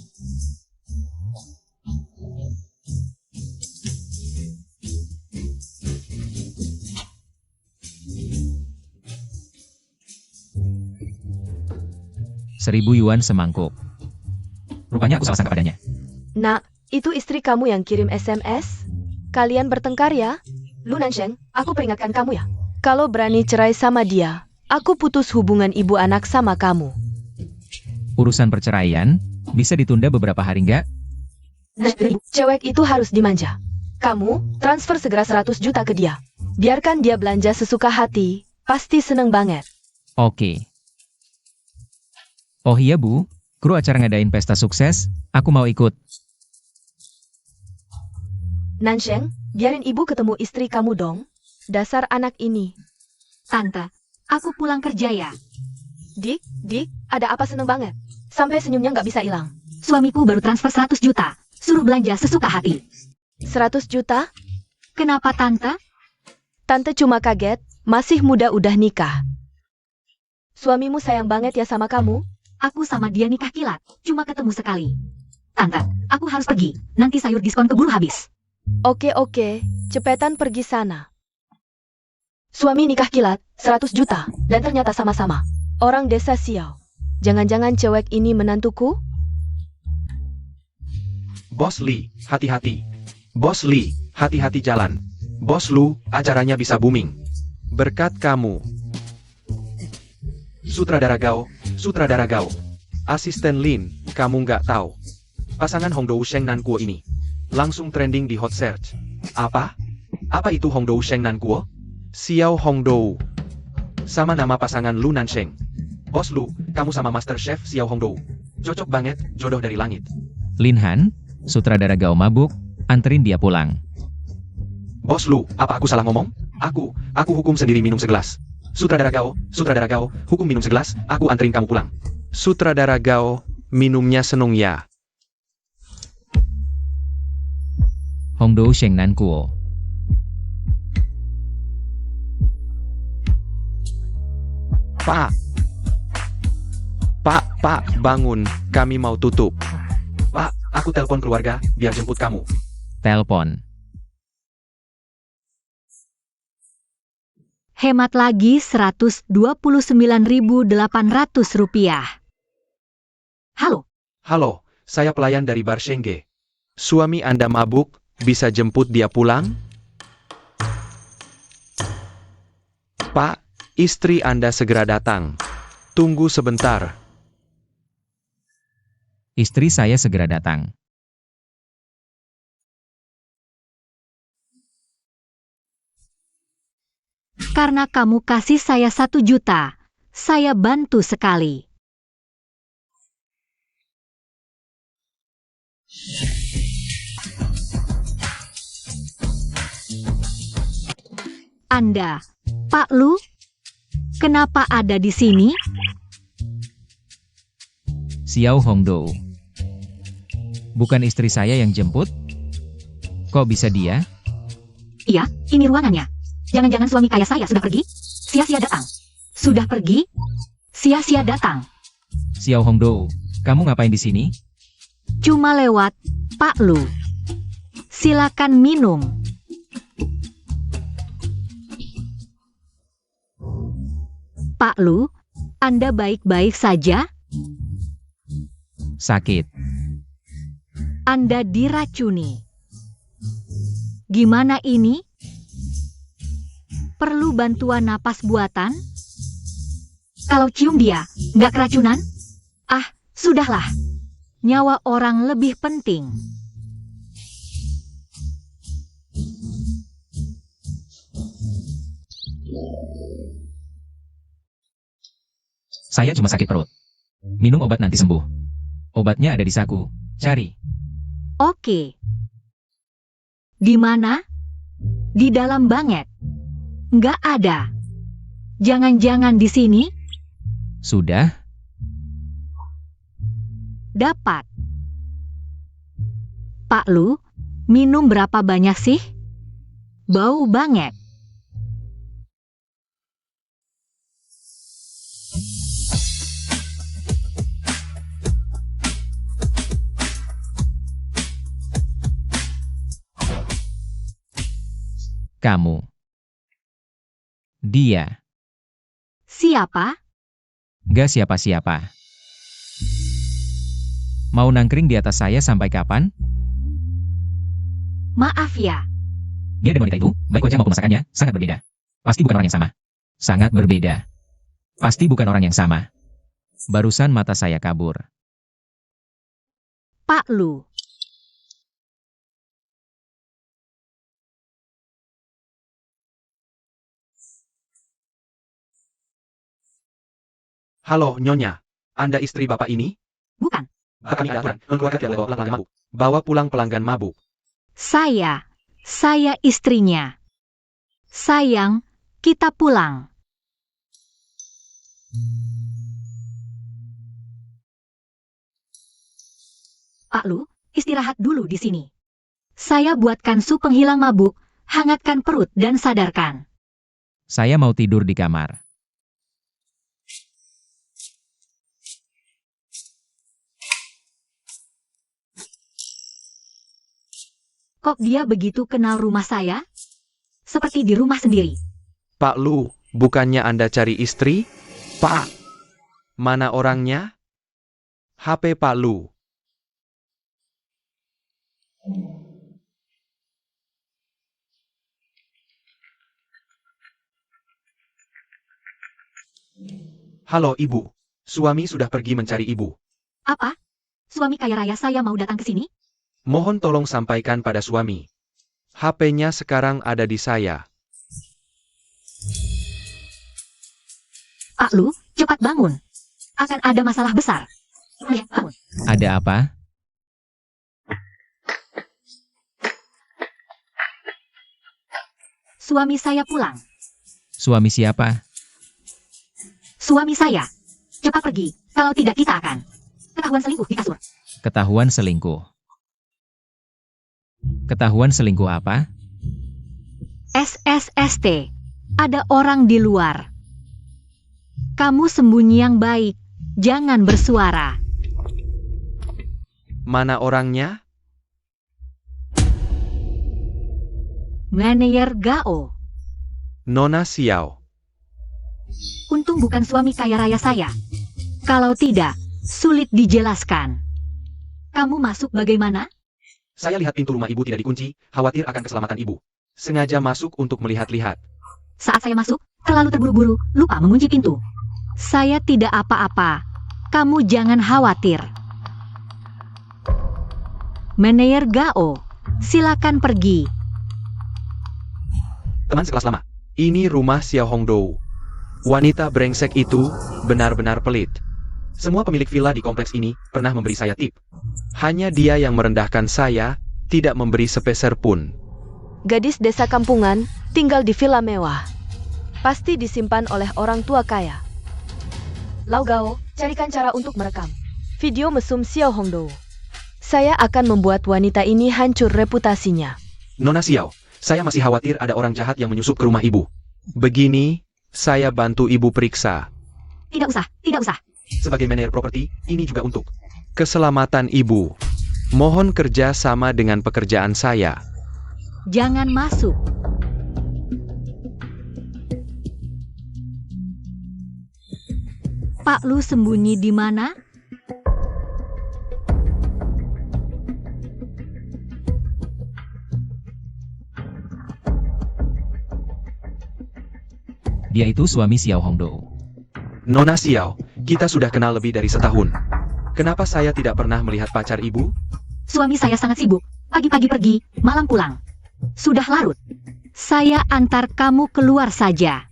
Rp1.000 semangkuk. Rupanya aku salah sangka padanya. Nak, itu istri kamu yang kirim SMS? Kalian bertengkar ya? Lu Nansheng, aku peringatkan kamu ya. Kalau berani cerai sama dia, aku putus hubungan ibu anak sama kamu. Urusan perceraian bisa ditunda beberapa hari nggak? Cewek itu harus dimanja. Kamu, transfer segera 100 juta ke dia. Biarkan dia belanja sesuka hati, pasti seneng banget. Oke. Oh iya Bu, kru acara ngadain pesta sukses, aku mau ikut. Nansheng, biarin ibu ketemu istri kamu dong. Dasar anak ini. Tante, aku pulang kerja ya. Dik, ada apa seneng banget? Sampai senyumnya nggak bisa hilang. Suamiku baru transfer 100 juta. Suruh belanja sesuka hati. 100 juta? Kenapa Tante? Tante cuma kaget, masih muda udah nikah. Suamimu sayang banget ya sama kamu? Aku sama dia nikah kilat, cuma ketemu sekali. Tante, aku harus pergi. Nanti sayur diskon keburu habis. Oke, cepetan pergi sana. Suami nikah kilat, 100 juta, dan ternyata sama-sama. Orang desa Xiao. Jangan-jangan cewek ini menantuku? Bos Lee, hati-hati. Bos Lee, hati-hati jalan. Bos Lu, acaranya bisa booming. Berkat kamu. Sutradara Gao. Asisten Lin, kamu nggak tahu. Pasangan Hongdou Sheng Nan Kuo ini. Langsung trending di hot search. Apa? Apa itu Hongdou Sheng Nan Kuo? Xiao Hongdou. Sama nama pasangan Lu Nansheng. Bos Lu, kamu sama Master Chef Xiao Hongdou. Cocok banget, jodoh dari langit. Lin Han, sutradara Gao mabuk, anterin dia pulang. Bos Lu, apa aku salah ngomong? Aku hukum sendiri minum segelas. Sutradara Gao, hukum minum segelas, aku anterin kamu pulang. Sutradara Gao, minumnya senung ya. Hongdou Sheng Nan Kuo. Pak, bangun, kami mau tutup. Pak, aku telepon keluarga, biar jemput kamu. Telepon. Hemat lagi Rp129.800. Halo, saya pelayan dari Bar Shengge. Suami Anda mabuk, bisa jemput dia pulang? Pak, istri Anda segera datang. Tunggu sebentar. Istri saya segera datang. Karena kamu kasih saya 1 juta, saya bantu sekali. Anda, Pak Lu, kenapa ada di sini? Xiao Hongdou. Bukan istri saya yang jemput? Kok bisa dia? Iya, ini ruangannya. Jangan-jangan suami kaya saya sudah pergi? Sia-sia datang. Sudah pergi? Sia-sia datang. Xiao Hongdou, kamu ngapain di sini? Cuma lewat, Pak Lu. Silakan minum. Pak Lu, Anda baik-baik saja? Sakit. Anda diracuni. Gimana ini? Perlu bantuan napas buatan? Kalau cium dia, nggak keracunan? Ah, sudahlah. Nyawa orang lebih penting. Saya cuma sakit perut. Minum obat nanti sembuh. Obatnya ada di saku. Cari. Oke. Di mana? Di dalam banget. Nggak ada. Jangan-jangan di sini? Sudah? Dapat. Pak Lu, minum berapa banyak sih? Bau banget. Kamu. Dia. Siapa? Gak siapa-siapa. Mau nangkring di atas saya sampai kapan? Maaf ya. Dia dan wanita itu, baik wajah maupun masakannya, sangat berbeda. Pasti bukan orang yang sama. Sangat berbeda. Pasti bukan orang yang sama. Barusan mata saya kabur. Pak Lu. Halo, Nyonya. Anda istri Bapak ini? Bukan. Kami ada aturan, mengeluarkan tidak lewat pelanggan mabuk. Bawa pulang pelanggan mabuk. Saya istrinya. Sayang, kita pulang. Pak Lu, istirahat dulu di sini. Saya buatkan sup penghilang mabuk, hangatkan perut dan sadarkan. Saya mau tidur di kamar. Kok dia begitu kenal rumah saya? Seperti di rumah sendiri. Pak Lu, bukannya Anda cari istri? Pak! Mana orangnya? HP Pak Lu. Halo Ibu. Suami sudah pergi mencari Ibu. Apa? Suami kaya raya saya mau datang ke sini? Mohon tolong sampaikan pada suami. HP-nya sekarang ada di saya. Pak Lu, cepat bangun. Akan ada masalah besar. Bangun. Ada apa? Suami saya pulang. Suami siapa? Suami saya. Cepat pergi, kalau tidak kita akan ketahuan selingkuh di kasur. Ketahuan selingkuh. Ketahuan selingkuh apa? SSST. Ada orang di luar. Kamu sembunyi yang baik. Jangan bersuara. Mana orangnya? Manajer Gao. Nona Xiao. Untung bukan suami kaya raya saya. Kalau tidak, sulit dijelaskan. Kamu masuk bagaimana? Saya lihat pintu rumah Ibu tidak dikunci, khawatir akan keselamatan Ibu. Sengaja masuk untuk melihat-lihat. Saat saya masuk, terlalu terburu-buru, lupa mengunci pintu. Saya tidak apa-apa. Kamu jangan khawatir. Manajer Gao, silakan pergi. Teman sekelas lama. Ini rumah Xiao Hongdou. Wanita brengsek itu benar-benar pelit. Semua pemilik villa di kompleks ini pernah memberi saya tip. Hanya dia yang merendahkan saya, tidak memberi sepeser pun. Gadis desa kampungan tinggal di villa mewah. Pasti disimpan oleh orang tua kaya. Lau Gao, carikan cara untuk merekam video mesum Xiao Hongdou. Saya akan membuat wanita ini hancur reputasinya. Nona Xiao, saya masih khawatir ada orang jahat yang menyusup ke rumah Ibu. Begini, saya bantu Ibu periksa. Tidak usah, tidak usah. Sebagai manajer properti, ini juga untuk keselamatan Ibu. Mohon kerja sama dengan pekerjaan saya. Jangan masuk. Pak Lu sembunyi di mana? Dia itu suami Xiao Hongdou. Nona Xiao, kita sudah kenal lebih dari setahun. Kenapa saya tidak pernah melihat pacar Ibu? Suami saya sangat sibuk. Pagi-pagi pergi, malam pulang. Sudah larut. Saya antar kamu keluar saja.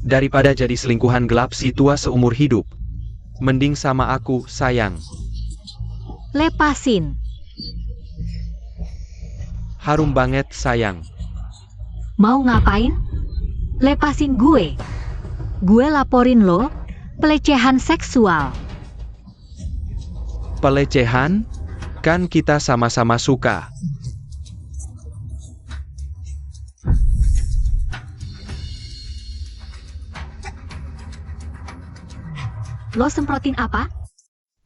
Daripada jadi selingkuhan gelap si tua seumur hidup. Mending sama aku, sayang. Lepasin. Harum banget, sayang. Mau ngapain? Lepasin gue. Gue laporin lo, pelecehan seksual. Pelecehan? Kan kita sama-sama suka. Lo semprotin apa?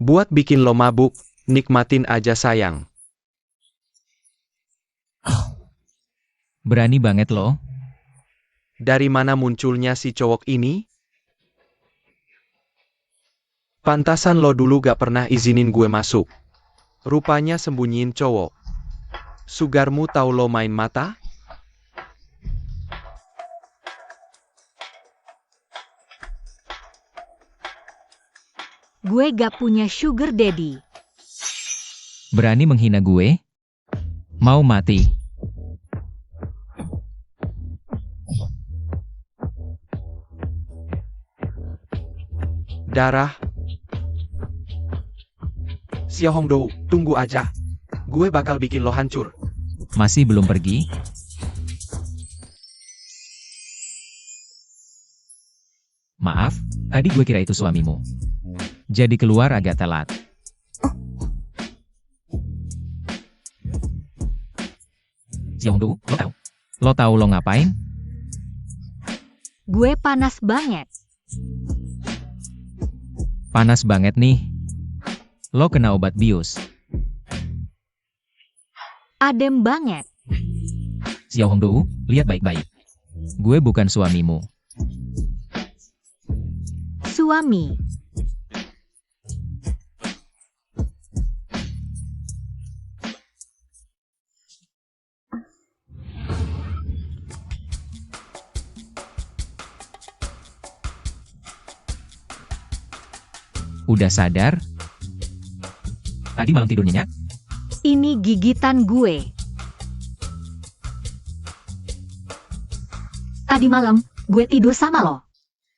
Buat bikin lo mabuk, nikmatin aja sayang. Berani banget lo. Dari mana munculnya si cowok ini? Pantasan lo dulu gak pernah izinin gue masuk. Rupanya sembunyiin cowok. Sugarmu tahu lo main mata? Gue gak punya sugar daddy. Berani menghina gue? Mau mati? Darah. Xiao Hongdou, tunggu aja. Gue bakal bikin lo hancur. Masih belum pergi? Maaf, tadi gue kira itu suamimu. Jadi keluar agak telat. Xiaohongdu, lo tahu? Lo tahu lo ngapain? Gue panas banget. Panas banget nih. Lo kena obat bius. Adem banget. Xiaohongdu, lihat baik-baik. Gue bukan suamimu. Suami. Udah sadar? Tadi malam tidur nyenyak? Ini gigitan gue. Tadi malam, gue tidur sama lo.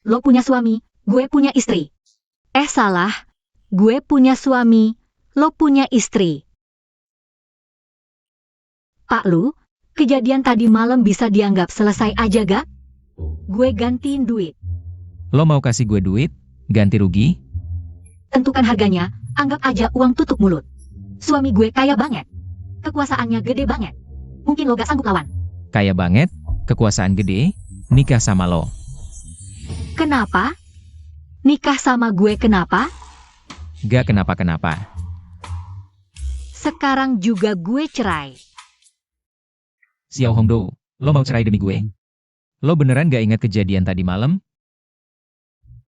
Lo punya suami, gue punya istri. Salah. Gue punya suami, lo punya istri. Pak Lu, kejadian tadi malam bisa dianggap selesai aja gak? Gue gantiin duit. Lo mau kasih gue duit? Ganti rugi? Tentukan harganya, anggap aja uang tutup mulut. Suami gue kaya banget. Kekuasaannya gede banget. Mungkin lo gak sanggup lawan. Kaya banget, kekuasaan gede, nikah sama lo. Kenapa? Nikah sama gue kenapa? Gak kenapa-kenapa. Sekarang juga gue cerai. Xiaohongdu, lo mau cerai demi gue? Lo beneran gak ingat kejadian tadi malam?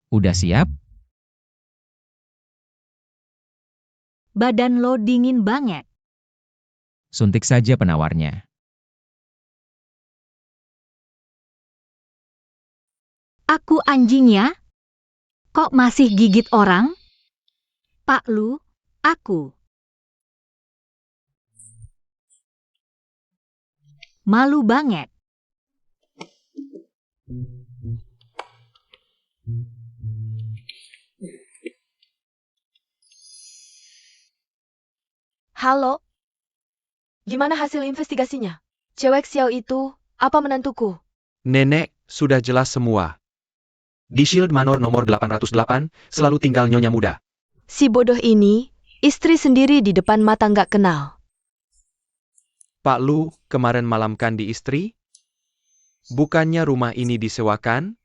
Udah siap? Badan lo dingin banget. Suntik saja penawarnya. Aku anjingnya? Kok masih gigit orang? Pak Lu, aku. Malu banget. Halo? Gimana hasil investigasinya? Cewek Xiao itu, apa menantuku? Nenek, sudah jelas semua. Di Shield Manor nomor 808, selalu tinggal nyonya muda. Si bodoh ini, istri sendiri di depan mata nggak kenal. Pak Lu, kemarin malam kan di istri? Bukannya rumah ini disewakan?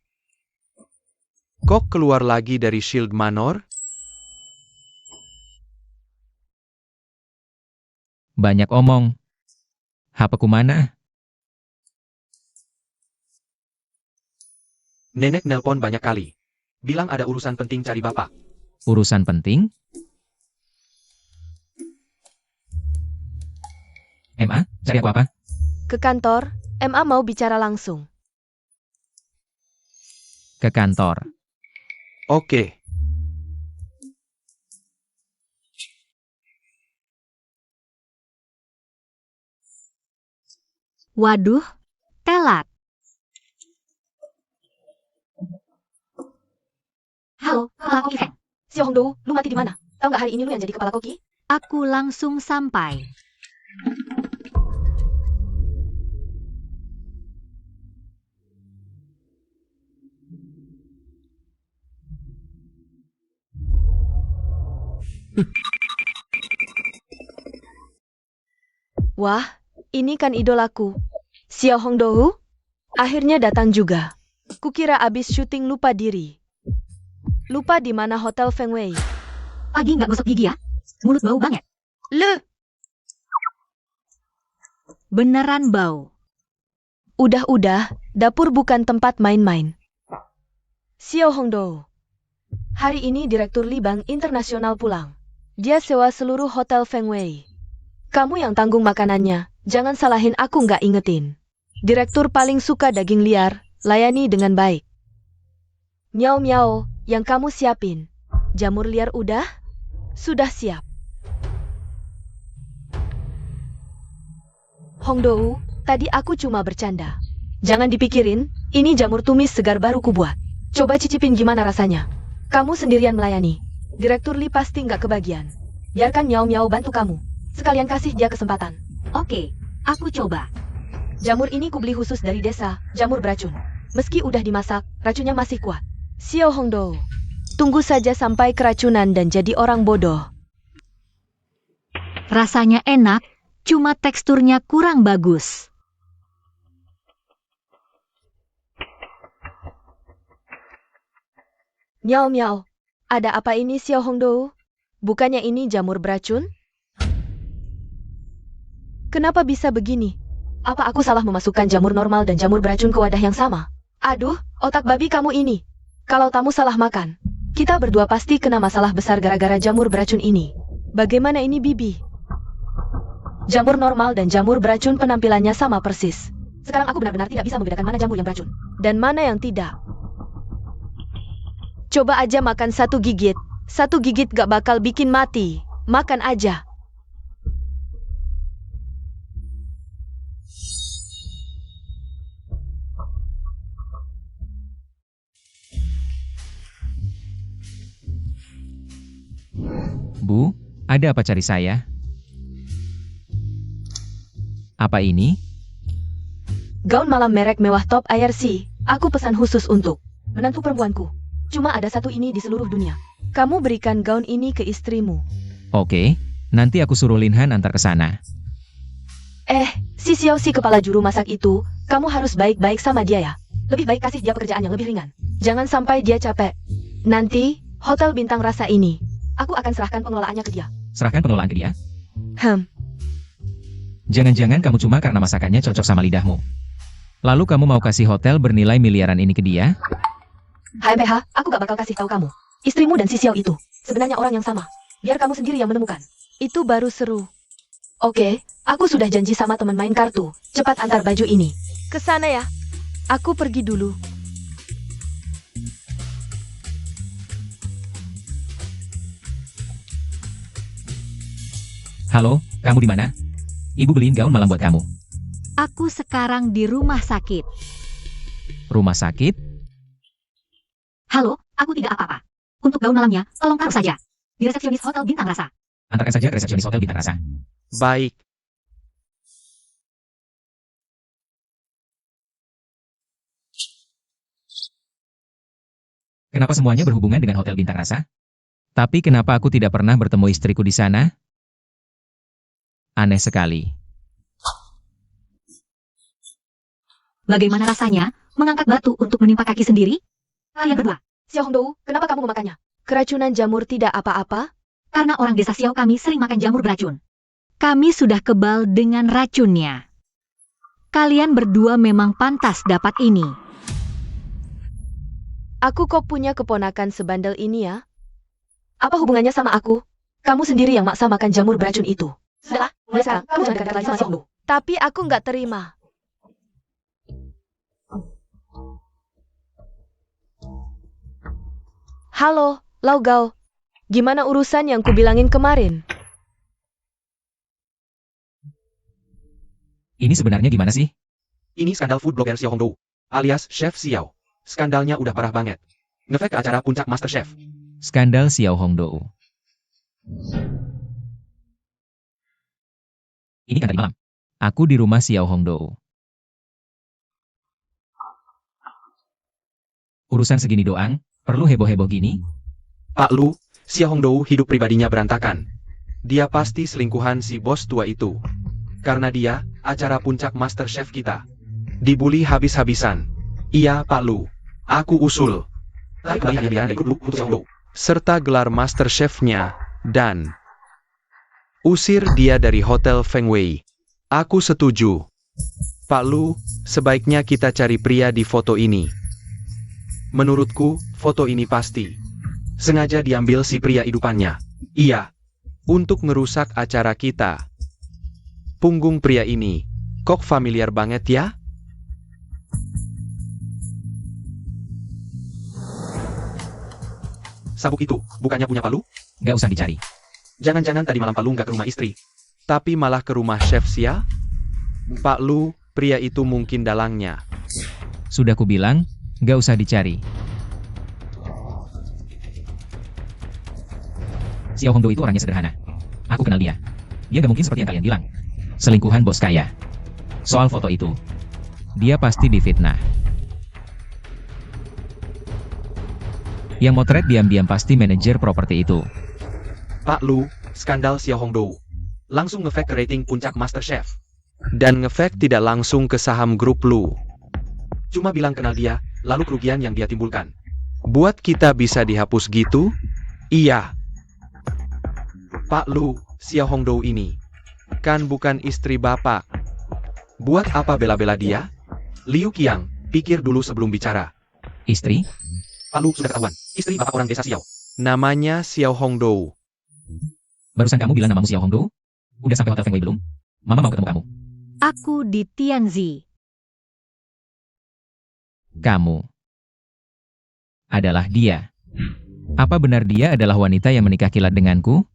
Kok keluar lagi dari Shield Manor? Banyak omong. HP-ku mana? Nenek nelpon banyak kali. Bilang ada urusan penting cari bapak. Urusan penting? MA, cari aku apa? Ke kantor, MA mau bicara langsung. Ke kantor. Oke. Waduh, telat. Halo, Kepala Koki Feng. Xiao Hongdou, lu mati di mana? Tahu nggak hari ini lu yang jadi kepala koki? Aku langsung sampai. Wah, ini kan idolaku. Xiao Hongdou, akhirnya datang juga. Kukira abis syuting lupa diri. Lupa di mana hotel Feng Wei. Pagi nggak gosok gigi ya? Mulut bau banget. Le, Beneran bau. udah, dapur bukan tempat main-main. Xiao Hongdou, hari ini Direktur Li Bank Internasional pulang. Dia sewa seluruh hotel Feng Wei. Kamu yang tanggung makanannya, jangan salahin aku nggak ingetin. Direktur paling suka daging liar, layani dengan baik. Miao miao, yang kamu siapin. Jamur liar udah? Sudah siap. Hongdou, tadi aku cuma bercanda. Jangan dipikirin, ini jamur tumis segar baru kubuat. Coba cicipin gimana rasanya. Kamu sendirian melayani. Direktur Li pasti nggak kebagian. Biarkan Miao Miao bantu kamu. Sekalian kasih dia kesempatan. Oke, aku coba. Jamur ini kubeli khusus dari desa, jamur beracun. Meski udah dimasak, racunnya masih kuat. Xiao Hongdou, tunggu saja sampai keracunan dan jadi orang bodoh. Rasanya enak, cuma teksturnya kurang bagus. Miao Miao, ada apa ini Xiao Hongdou? Bukannya ini jamur beracun? Kenapa bisa begini? Apa aku salah memasukkan jamur normal dan jamur beracun ke wadah yang sama? Aduh, otak babi kamu ini. Kalau tamu salah makan, kita berdua pasti kena masalah besar gara-gara jamur beracun ini. Bagaimana ini Bibi? Jamur normal dan jamur beracun penampilannya sama persis. Sekarang aku benar-benar tidak bisa membedakan mana jamur yang beracun dan mana yang tidak. Coba aja makan satu gigit. Satu gigit gak bakal bikin mati. Makan aja. Bu, ada apa cari saya? Apa ini? Gaun malam merek mewah top IRC. Aku pesan khusus untuk menantu perempuanku. Cuma ada satu ini di seluruh dunia. Kamu berikan gaun ini ke istrimu. Oke, nanti aku suruh Linhan antar ke sana. Si Xiao si kepala juru masak itu, kamu harus baik-baik sama dia ya. Lebih baik kasih dia pekerjaan yang lebih ringan. Jangan sampai dia capek. Nanti, hotel bintang rasa ini, aku akan serahkan pengelolaannya ke dia. Serahkan pengelolaan ke dia. Jangan-jangan kamu cuma karena masakannya cocok sama lidahmu. Lalu kamu mau kasih hotel bernilai miliaran ini ke dia? HMPH, aku gak bakal kasih tahu kamu. Istrimu dan si Xiao itu, sebenarnya orang yang sama. Biar kamu sendiri yang menemukan. Itu baru seru. Oke, aku sudah janji sama teman main kartu. Cepat antar baju ini. Ke sana ya. Aku pergi dulu. Halo, kamu di mana? Ibu beliin gaun malam buat kamu. Aku sekarang di rumah sakit. Rumah sakit? Halo, aku tidak apa-apa. Untuk gaun malamnya, tolong taruh saja. Di resepsionis Hotel Bintang Rasa. Antarkan saja ke resepsionis Hotel Bintang Rasa. Baik. Kenapa semuanya berhubungan dengan Hotel Bintang Rasa? Tapi kenapa aku tidak pernah bertemu istriku di sana? Aneh sekali. Bagaimana rasanya mengangkat batu untuk menimpa kaki sendiri? Kalian berdua. Xiao Hongdou, kenapa kamu memakannya? Keracunan jamur tidak apa-apa? Karena orang desa Xiao kami sering makan jamur beracun. Kami sudah kebal dengan racunnya. Kalian berdua memang pantas dapat ini. Aku kok punya keponakan sebandel ini ya? Apa hubungannya sama aku? Kamu sendiri yang maksa makan jamur beracun itu. Sudahlah, mulai sekarang kamu jangan dekat-dekat lagi sama Xiao Hongdou. Tapi aku nggak terima. Halo, Lau Gao. Gimana urusan yang kubilangin kemarin? Ini sebenarnya gimana sih? Ini skandal food blogger Xiao Hongdou, alias Chef Xiao. Skandalnya udah parah banget. Ngefek ke acara puncak MasterChef. Skandal Xiao Hongdou. Ini kan tadi malam. Aku di rumah Xiao Hongdou. Urusan segini doang, perlu heboh-heboh gini? Pak Lu, Xiao Hongdou hidup pribadinya berantakan. Dia pasti selingkuhan si bos tua itu. Karena dia, acara puncak Master Chef kita dibully habis-habisan. Iya Pak Lu, aku usul. Tarik kembali hadiah dari grup Lu untuk Xiao Hongdou, serta gelar Master Chef-nya, dan usir dia dari Hotel Feng Wei. Aku setuju. Pak Lu, sebaiknya kita cari pria di foto ini. Menurutku, foto ini pasti sengaja diambil si pria idupannya. Iya, untuk ngerusak acara kita. Punggung pria ini, kok familiar banget ya? Sabuk itu, bukannya punya Pak Lu? Gak usah dicari. Jangan-jangan tadi malam Pak Lu nggak ke rumah istri, tapi malah ke rumah Chef Xia? Pak Lu, pria itu mungkin dalangnya. Sudah kubilang, gak usah dicari. Xiao Hongdou itu orangnya sederhana. Aku kenal dia. Dia gak mungkin seperti yang kalian bilang. Selingkuhan bos kaya. Soal foto itu, dia pasti difitnah. Yang motret diam-diam pasti manajer properti itu. Pak Lu, skandal Xiao Hongdou. Langsung ngefek ke rating puncak Master Chef. Dan ngefek tidak langsung ke saham grup Lu. Cuma bilang kenal dia, lalu kerugian yang dia timbulkan buat kita bisa dihapus gitu? Iya. Pak Lu, Xiao Hongdou ini kan bukan istri bapak. Buat apa bela-bela dia? Liu Qiang, pikir dulu sebelum bicara. Istri? Pak Lu sudah ketahuan, istri bapak orang desa Xiao. Namanya Xiao Hongdou. Barusan kamu bilang namamu Xiao Hongdou? Udah sampai Hotel Feng Wei belum? Mama mau ketemu kamu. Aku di Tianzi. Kamu adalah dia. Apa benar dia adalah wanita yang menikah kilat denganku?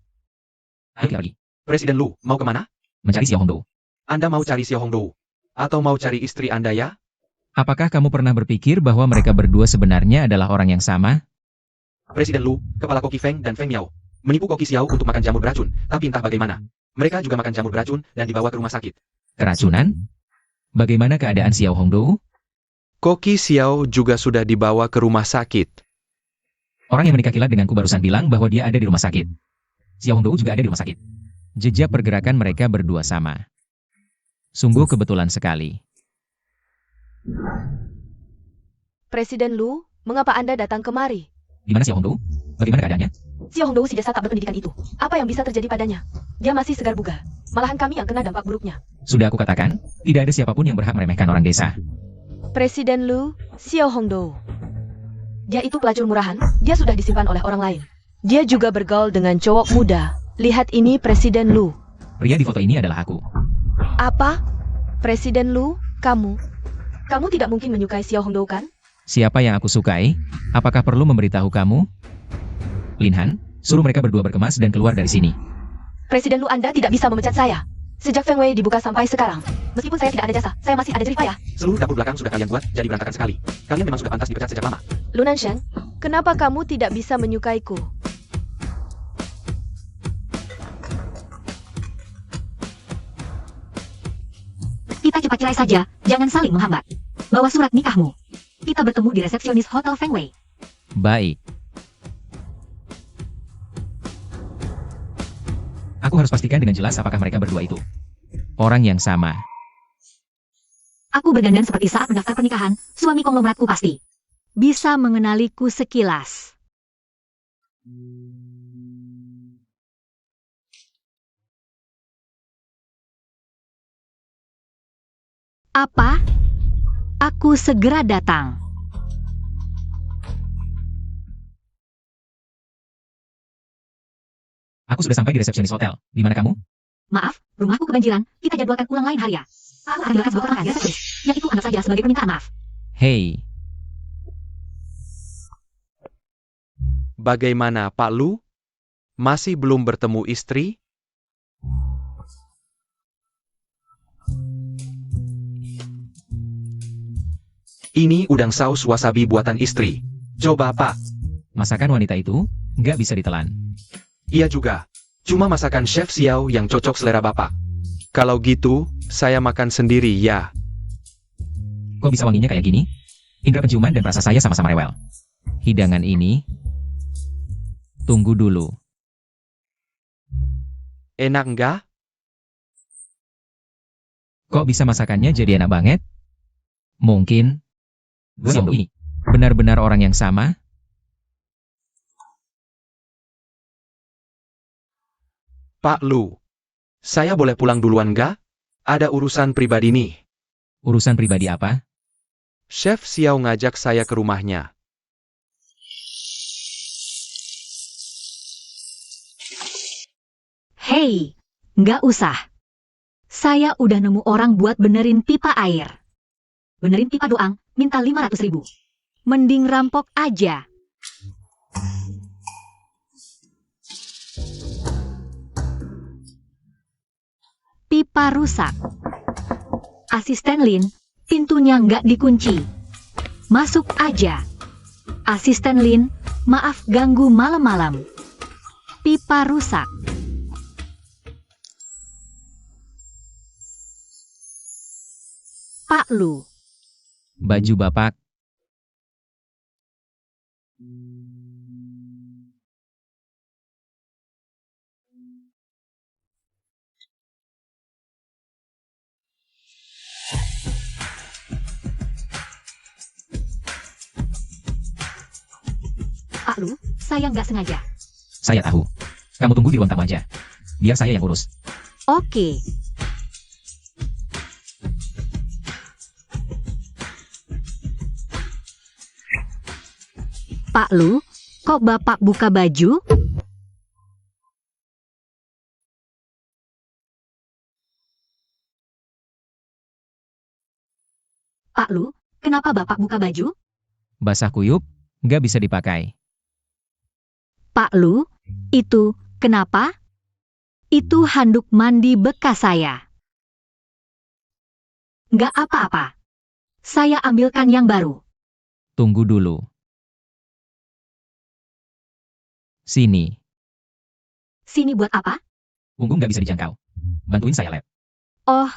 Ayo kita pergi. Presiden Lu, mau kemana? Mencari Xiao Hongdou. Anda mau cari Xiao Hongdou? Atau mau cari istri Anda ya? Apakah kamu pernah berpikir bahwa mereka berdua sebenarnya adalah orang yang sama? Presiden Lu, kepala koki Feng dan Feng Miao, menipu koki Xiao untuk makan jamur beracun, tapi entah bagaimana. Mereka juga makan jamur beracun dan dibawa ke rumah sakit. Keracunan? Bagaimana keadaan Xiao Hongdou? Koki Xiao juga sudah dibawa ke rumah sakit. Orang yang menikah kilat denganku barusan bilang bahwa dia ada di rumah sakit. Xiao Hongdou juga ada di rumah sakit. Jejak pergerakan mereka berdua sama. Sungguh kebetulan sekali. Presiden Lu, mengapa Anda datang kemari? Di mana Xiao Hongdou? Bagaimana keadaannya? Xiao Hongdou si desa tak berpendidikan itu. Apa yang bisa terjadi padanya? Dia masih segar bugar. Malahan kami yang kena dampak buruknya. Sudah aku katakan, tidak ada siapapun yang berhak meremehkan orang desa. Presiden Lu, Xiao Hongdou. Dia itu pelacur murahan, dia sudah disimpan oleh orang lain. Dia juga bergaul dengan cowok muda. Lihat ini Presiden Lu. Pria di foto ini adalah aku. Apa? Presiden Lu, kamu? Kamu tidak mungkin menyukai Xiao Hongdou kan? Siapa yang aku sukai? Apakah perlu memberitahu kamu? Lin Han, suruh mereka berdua berkemas dan keluar dari sini. Presiden Lu, Anda tidak bisa memecat saya. Sejak Feng Wei dibuka sampai sekarang. Meskipun saya tidak ada jasa, saya masih ada jerih payah. Seluruh dapur belakang sudah kalian buat jadi berantakan sekali. Kalian memang sudah pantas dipecat sejak lama. Lu Nanshan, kenapa kamu tidak bisa menyukaiku? Kita cepat cerai saja, jangan saling menghambat. Bawa surat nikahmu. Kita bertemu di resepsionis Hotel Feng Wei. Baik. Aku harus pastikan dengan jelas apakah mereka berdua itu orang yang sama. Aku berdandan seperti saat mendaftar pernikahan, suami konglomeratku pasti bisa mengenaliku sekilas. Apa? Aku segera datang. Aku sudah sampai di resepsionis hotel. Di mana kamu? Maaf, rumahku kebanjiran, kita jadwalkan ulang lain hari ya. Aku akan bilang sebuah potongan resepsionis, yang itu anggap saja sebagai permintaan maaf. Hei, Bagaimana Pak Lu? Masih belum bertemu istri? Ini udang saus wasabi buatan istri. Coba Pak. masakan wanita itu nggak bisa ditelan. Iya juga. Cuma masakan Chef Xiao yang cocok selera Bapak. Kalau gitu, saya makan sendiri ya. Kok bisa wanginya kayak gini? Indra penciuman dan rasa saya sama-sama rewel. Hidangan ini... Tunggu dulu. Enak nggak? Kok bisa masakannya jadi enak banget? Mungkin... Xiao ini benar-benar orang yang sama? Pak Lu. Saya boleh pulang duluan nggak? Ada urusan pribadi nih. Urusan pribadi apa? Chef Xiao ngajak saya ke rumahnya. Hei, nggak usah. Saya udah nemu orang buat benerin pipa air. Benerin pipa doang, minta 500.000. Mending rampok aja. Pipa rusak. Asisten Lin, pintunya nggak dikunci. Masuk aja. Asisten Lin, maaf ganggu malam-malam. Pipa rusak. Pak Lu. Baju Bapak. Pak Lu, saya nggak sengaja. Saya tahu. Kamu tunggu di ruang tamu aja. Biar saya yang urus. Oke. Pak Lu, kok Bapak buka baju? Pak Lu, kenapa Bapak buka baju? Basah kuyup, nggak bisa dipakai. Pak Lu, itu kenapa? Itu handuk mandi bekas saya. Nggak apa-apa. Saya ambilkan yang baru. Tunggu dulu. Sini. Sini buat apa? Punggung nggak bisa dijangkau. Bantuin saya, Lab. Oh,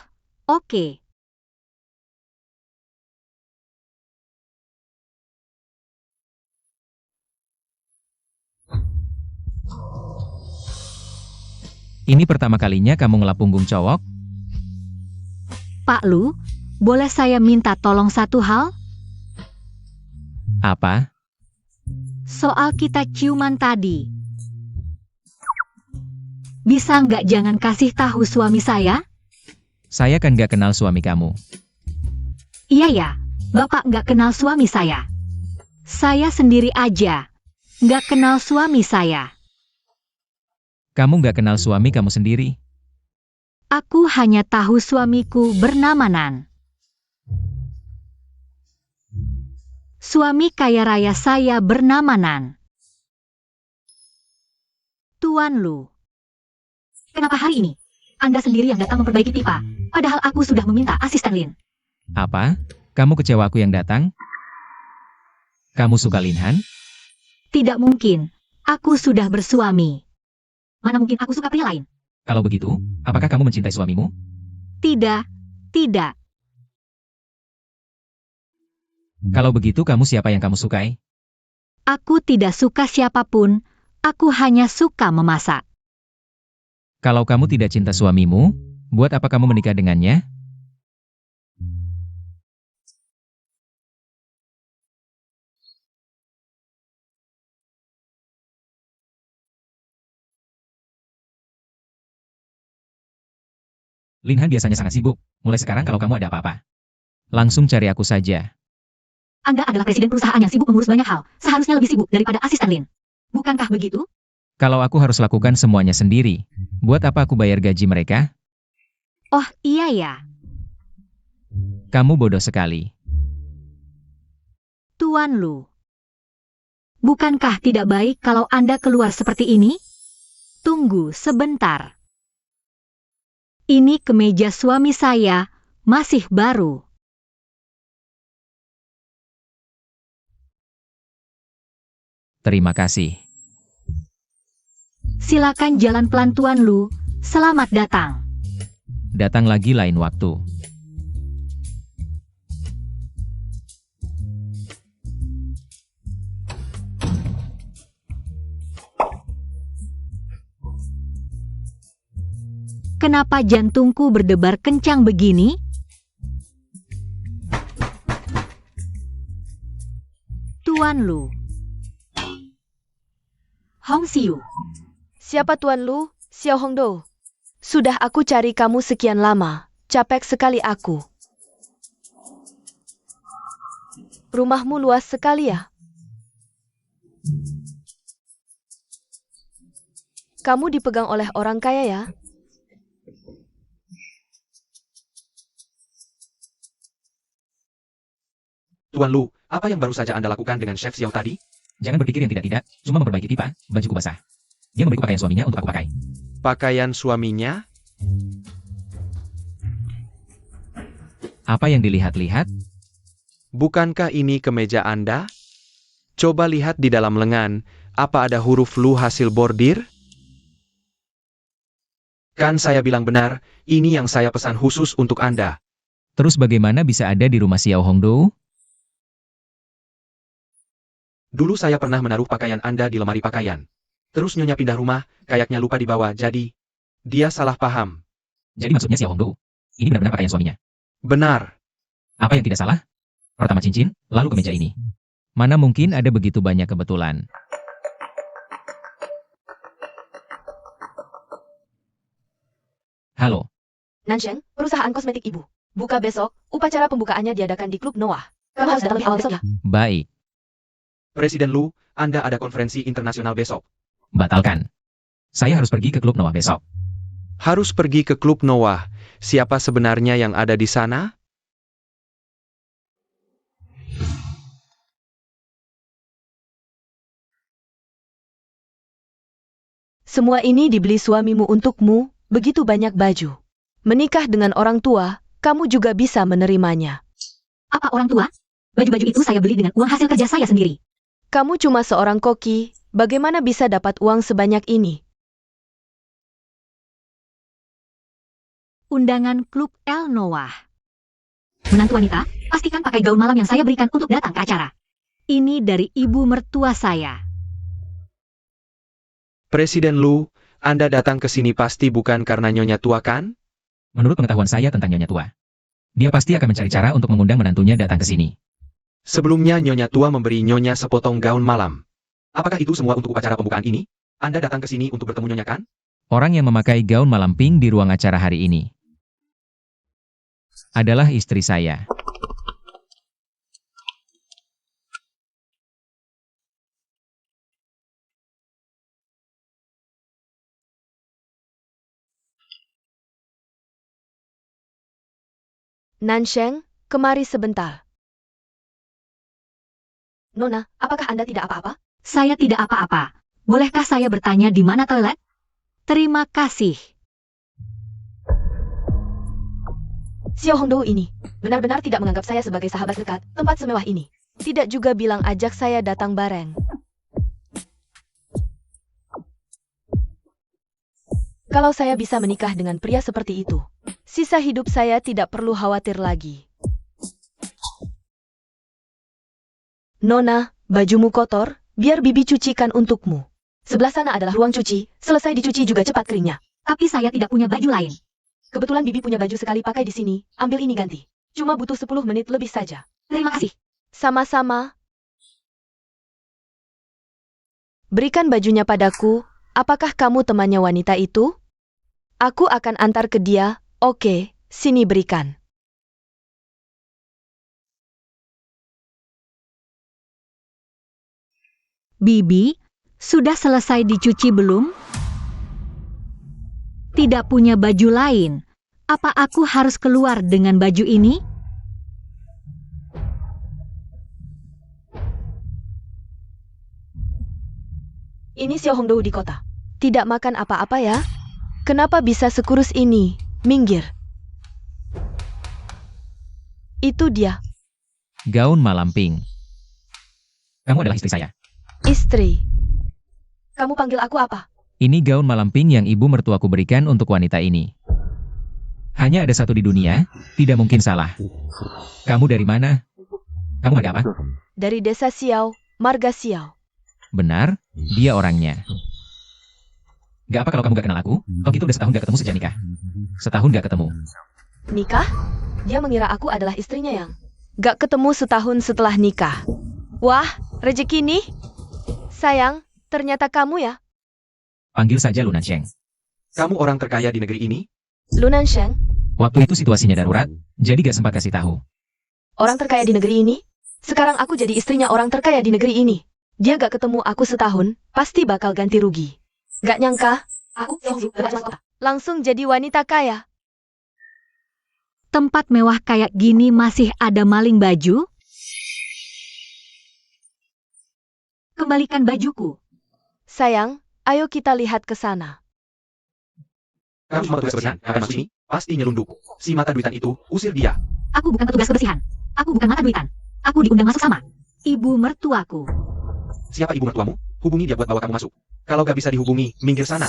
oke. Ini pertama kalinya kamu ngelap punggung cowok? Pak Lu, boleh saya minta tolong satu hal? Apa? Soal kita ciuman tadi. Bisa nggak jangan kasih tahu suami saya? Saya kan nggak kenal suami kamu. Iya ya, Bapak nggak kenal suami saya. Saya sendiri aja. Nggak kenal suami saya. Kamu nggak kenal suami kamu sendiri. Aku hanya tahu suamiku bernama Nan. Suami kaya raya saya bernama Nan. Tuan Lu. Kenapa hari ini? Anda sendiri yang datang memperbaiki pipa, padahal aku sudah meminta asisten Lin. Apa? Kamu kecewa aku yang datang? Kamu suka Linhan? Tidak mungkin. Aku sudah bersuami. Mana mungkin aku suka pria lain? Kalau begitu, apakah kamu mencintai suamimu? Tidak, tidak. Kalau begitu kamu siapa yang kamu sukai? Aku tidak suka siapapun. Aku hanya suka memasak. Kalau kamu tidak cinta suamimu, buat apa kamu menikah dengannya? Linhan biasanya sangat sibuk. Mulai sekarang kalau kamu ada apa-apa, langsung cari aku saja. Anda adalah presiden perusahaan yang sibuk mengurus banyak hal. Seharusnya lebih sibuk daripada asisten Lin. Bukankah begitu? Kalau aku harus lakukan semuanya sendiri, buat apa aku bayar gaji mereka? Oh, iya ya. Kamu bodoh sekali. Tuan Lu. Bukankah tidak baik kalau Anda keluar seperti ini? Tunggu sebentar. Ini kemeja suami saya, masih baru. Terima kasih. Silakan jalan pelan Tuan Lu. Selamat datang. Datang lagi lain waktu. Kenapa jantungku berdebar kencang begini? Tuan Lu. Hong Xiu. Siapa Tuan Lu? Xiao Hongdou. Sudah aku cari kamu sekian lama. Capek sekali aku. Rumahmu luas sekali ya? Kamu dipegang oleh orang kaya ya? Tuan Lu, apa yang baru saja Anda lakukan dengan Chef Xiao tadi? Jangan berpikir yang tidak-tidak, cuma memperbaiki pipa, bajuku basah. Dia memberiku pakaian suaminya untuk aku pakai. Pakaian suaminya? Apa yang dilihat-lihat? Bukankah ini kemeja Anda? Coba lihat di dalam lengan, apa ada huruf Lu hasil bordir? Kan saya bilang benar, ini yang saya pesan khusus untuk Anda. Terus bagaimana bisa ada di rumah Xiao Hongdou? Dulu saya pernah menaruh pakaian Anda di lemari pakaian. Terus Nyonya pindah rumah, kayaknya lupa dibawa, jadi dia salah paham. Jadi maksudnya Xiao Hongdou, ini benar-benar pakaian suaminya. Benar. Apa yang tidak salah? Pertama cincin, lalu kemeja ini. Mana mungkin ada begitu banyak kebetulan. Halo, Nansheng, perusahaan kosmetik ibu. Buka besok, upacara pembukaannya diadakan di Klub Noah. Kamu harus datang lebih awal besok ya. baik, Presiden Lu, Anda ada konferensi internasional besok. batalkan. Saya harus pergi ke klub Noah besok. Harus pergi ke Klub Noah. Siapa sebenarnya yang ada di sana? Semua ini dibeli suamimu untukmu, begitu banyak baju. Menikah dengan orang tua, kamu juga bisa menerimanya. Apa orang tua? Baju-baju itu saya beli dengan uang hasil kerja saya sendiri. Kamu cuma seorang koki, bagaimana bisa dapat uang sebanyak ini? Undangan Klub El Noah. Menantu wanita, pastikan pakai gaun malam yang saya berikan untuk datang ke acara. Ini dari ibu mertua saya. Presiden Lu, Anda datang ke sini pasti bukan karena Nyonya tua kan? Menurut pengetahuan saya tentang Nyonya tua, dia pasti akan mencari cara untuk mengundang menantunya datang ke sini. Sebelumnya Nyonya tua memberi Nyonya sepotong gaun malam. Apakah itu semua untuk upacara pembukaan ini? Anda datang ke sini untuk bertemu Nyonya kan? Orang yang memakai gaun malam pink di ruang acara hari ini adalah istri saya. Nansheng, kemari sebentar. Nona, apakah Anda tidak apa-apa? Saya tidak apa-apa. Bolehkah saya bertanya di mana toilet? Terima kasih. Xiao Hongdou ini benar-benar tidak menganggap saya sebagai sahabat dekat tempat semewah ini. Tidak juga bilang ajak saya datang bareng. Kalau saya bisa menikah dengan pria seperti itu, sisa hidup saya tidak perlu khawatir lagi. Nona, bajumu kotor, biar bibi cucikan untukmu. Sebelah sana adalah ruang cuci, selesai dicuci juga cepat keringnya. Tapi saya tidak punya baju lain. Kebetulan bibi punya baju sekali pakai di sini, ambil ini ganti. Cuma butuh 10 menit lebih saja. Terima kasih. Sama-sama. Berikan bajunya padaku, apakah kamu temannya wanita itu? Aku akan antar ke dia, oke, sini berikan. Bibi, sudah selesai dicuci belum? Tidak punya baju lain. Apa aku harus keluar dengan baju ini? Ini Xiao Hongdou di kota. Tidak makan apa-apa ya? Kenapa bisa sekurus ini? Minggir. Itu dia, Gaun malam pink. Kamu adalah istri saya. istri. Kamu panggil aku apa? Ini gaun malam pink yang ibu mertuaku berikan untuk wanita ini. Hanya ada satu di dunia, tidak mungkin salah. Kamu dari mana? Kamu marga apa? Dari desa Xiao, marga Xiao. Benar, dia orangnya. Gak apa kalau kamu gak kenal aku, toh kita udah setahun gak ketemu sejak nikah. Setahun gak ketemu. Nikah? Dia mengira aku adalah istrinya yang gak ketemu setahun setelah nikah. Wah, rezeki nih. Sayang, ternyata kamu ya? Panggil saja Lunan Sheng. Kamu orang terkaya di negeri ini? Lunan Sheng, Waktu itu situasinya darurat, jadi gak sempat kasih tahu. orang terkaya di negeri ini? Sekarang aku jadi istrinya orang terkaya di negeri ini. Dia gak ketemu aku setahun, pasti bakal ganti rugi. Gak nyangka, aku langsung jadi wanita kaya. Tempat mewah kayak gini masih ada maling baju? Kembalikan bajuku. Sayang, ayo kita lihat ke sana. Kamu cuma petugas kebersihan, akan masuk sini, pasti nyelundup. Si mata duitan itu, usir dia. Aku bukan petugas kebersihan. Aku bukan mata duitan. Aku diundang masuk sama ibu mertuaku. Siapa ibu mertuamu? Hubungi dia buat bawa kamu masuk. Kalau gak bisa dihubungi, minggir sana.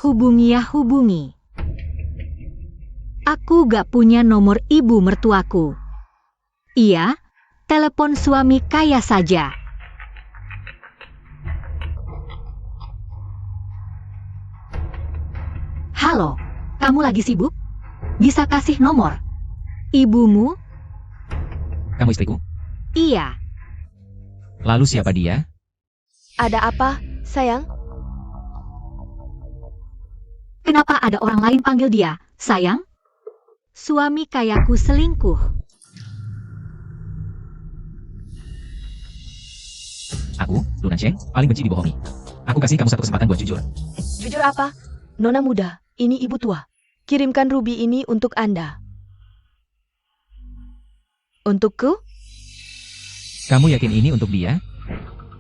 Hubungi ya hubungi. Aku gak punya nomor ibu mertuaku. Iya, telepon suami kaya saja. Halo, kamu lagi sibuk? Bisa kasih nomor? Ibumu? Kamu istriku? Iya. Lalu siapa dia? Ada apa, sayang? Kenapa ada orang lain panggil dia, sayang? Suami kayaku selingkuh. Aku, Lunan Sheng, paling benci dibohongi. Aku kasih kamu satu kesempatan buat jujur. Jujur apa? Nona muda, ini ibu tua. Kirimkan ruby ini untuk Anda. Untukku? Kamu yakin ini untuk dia?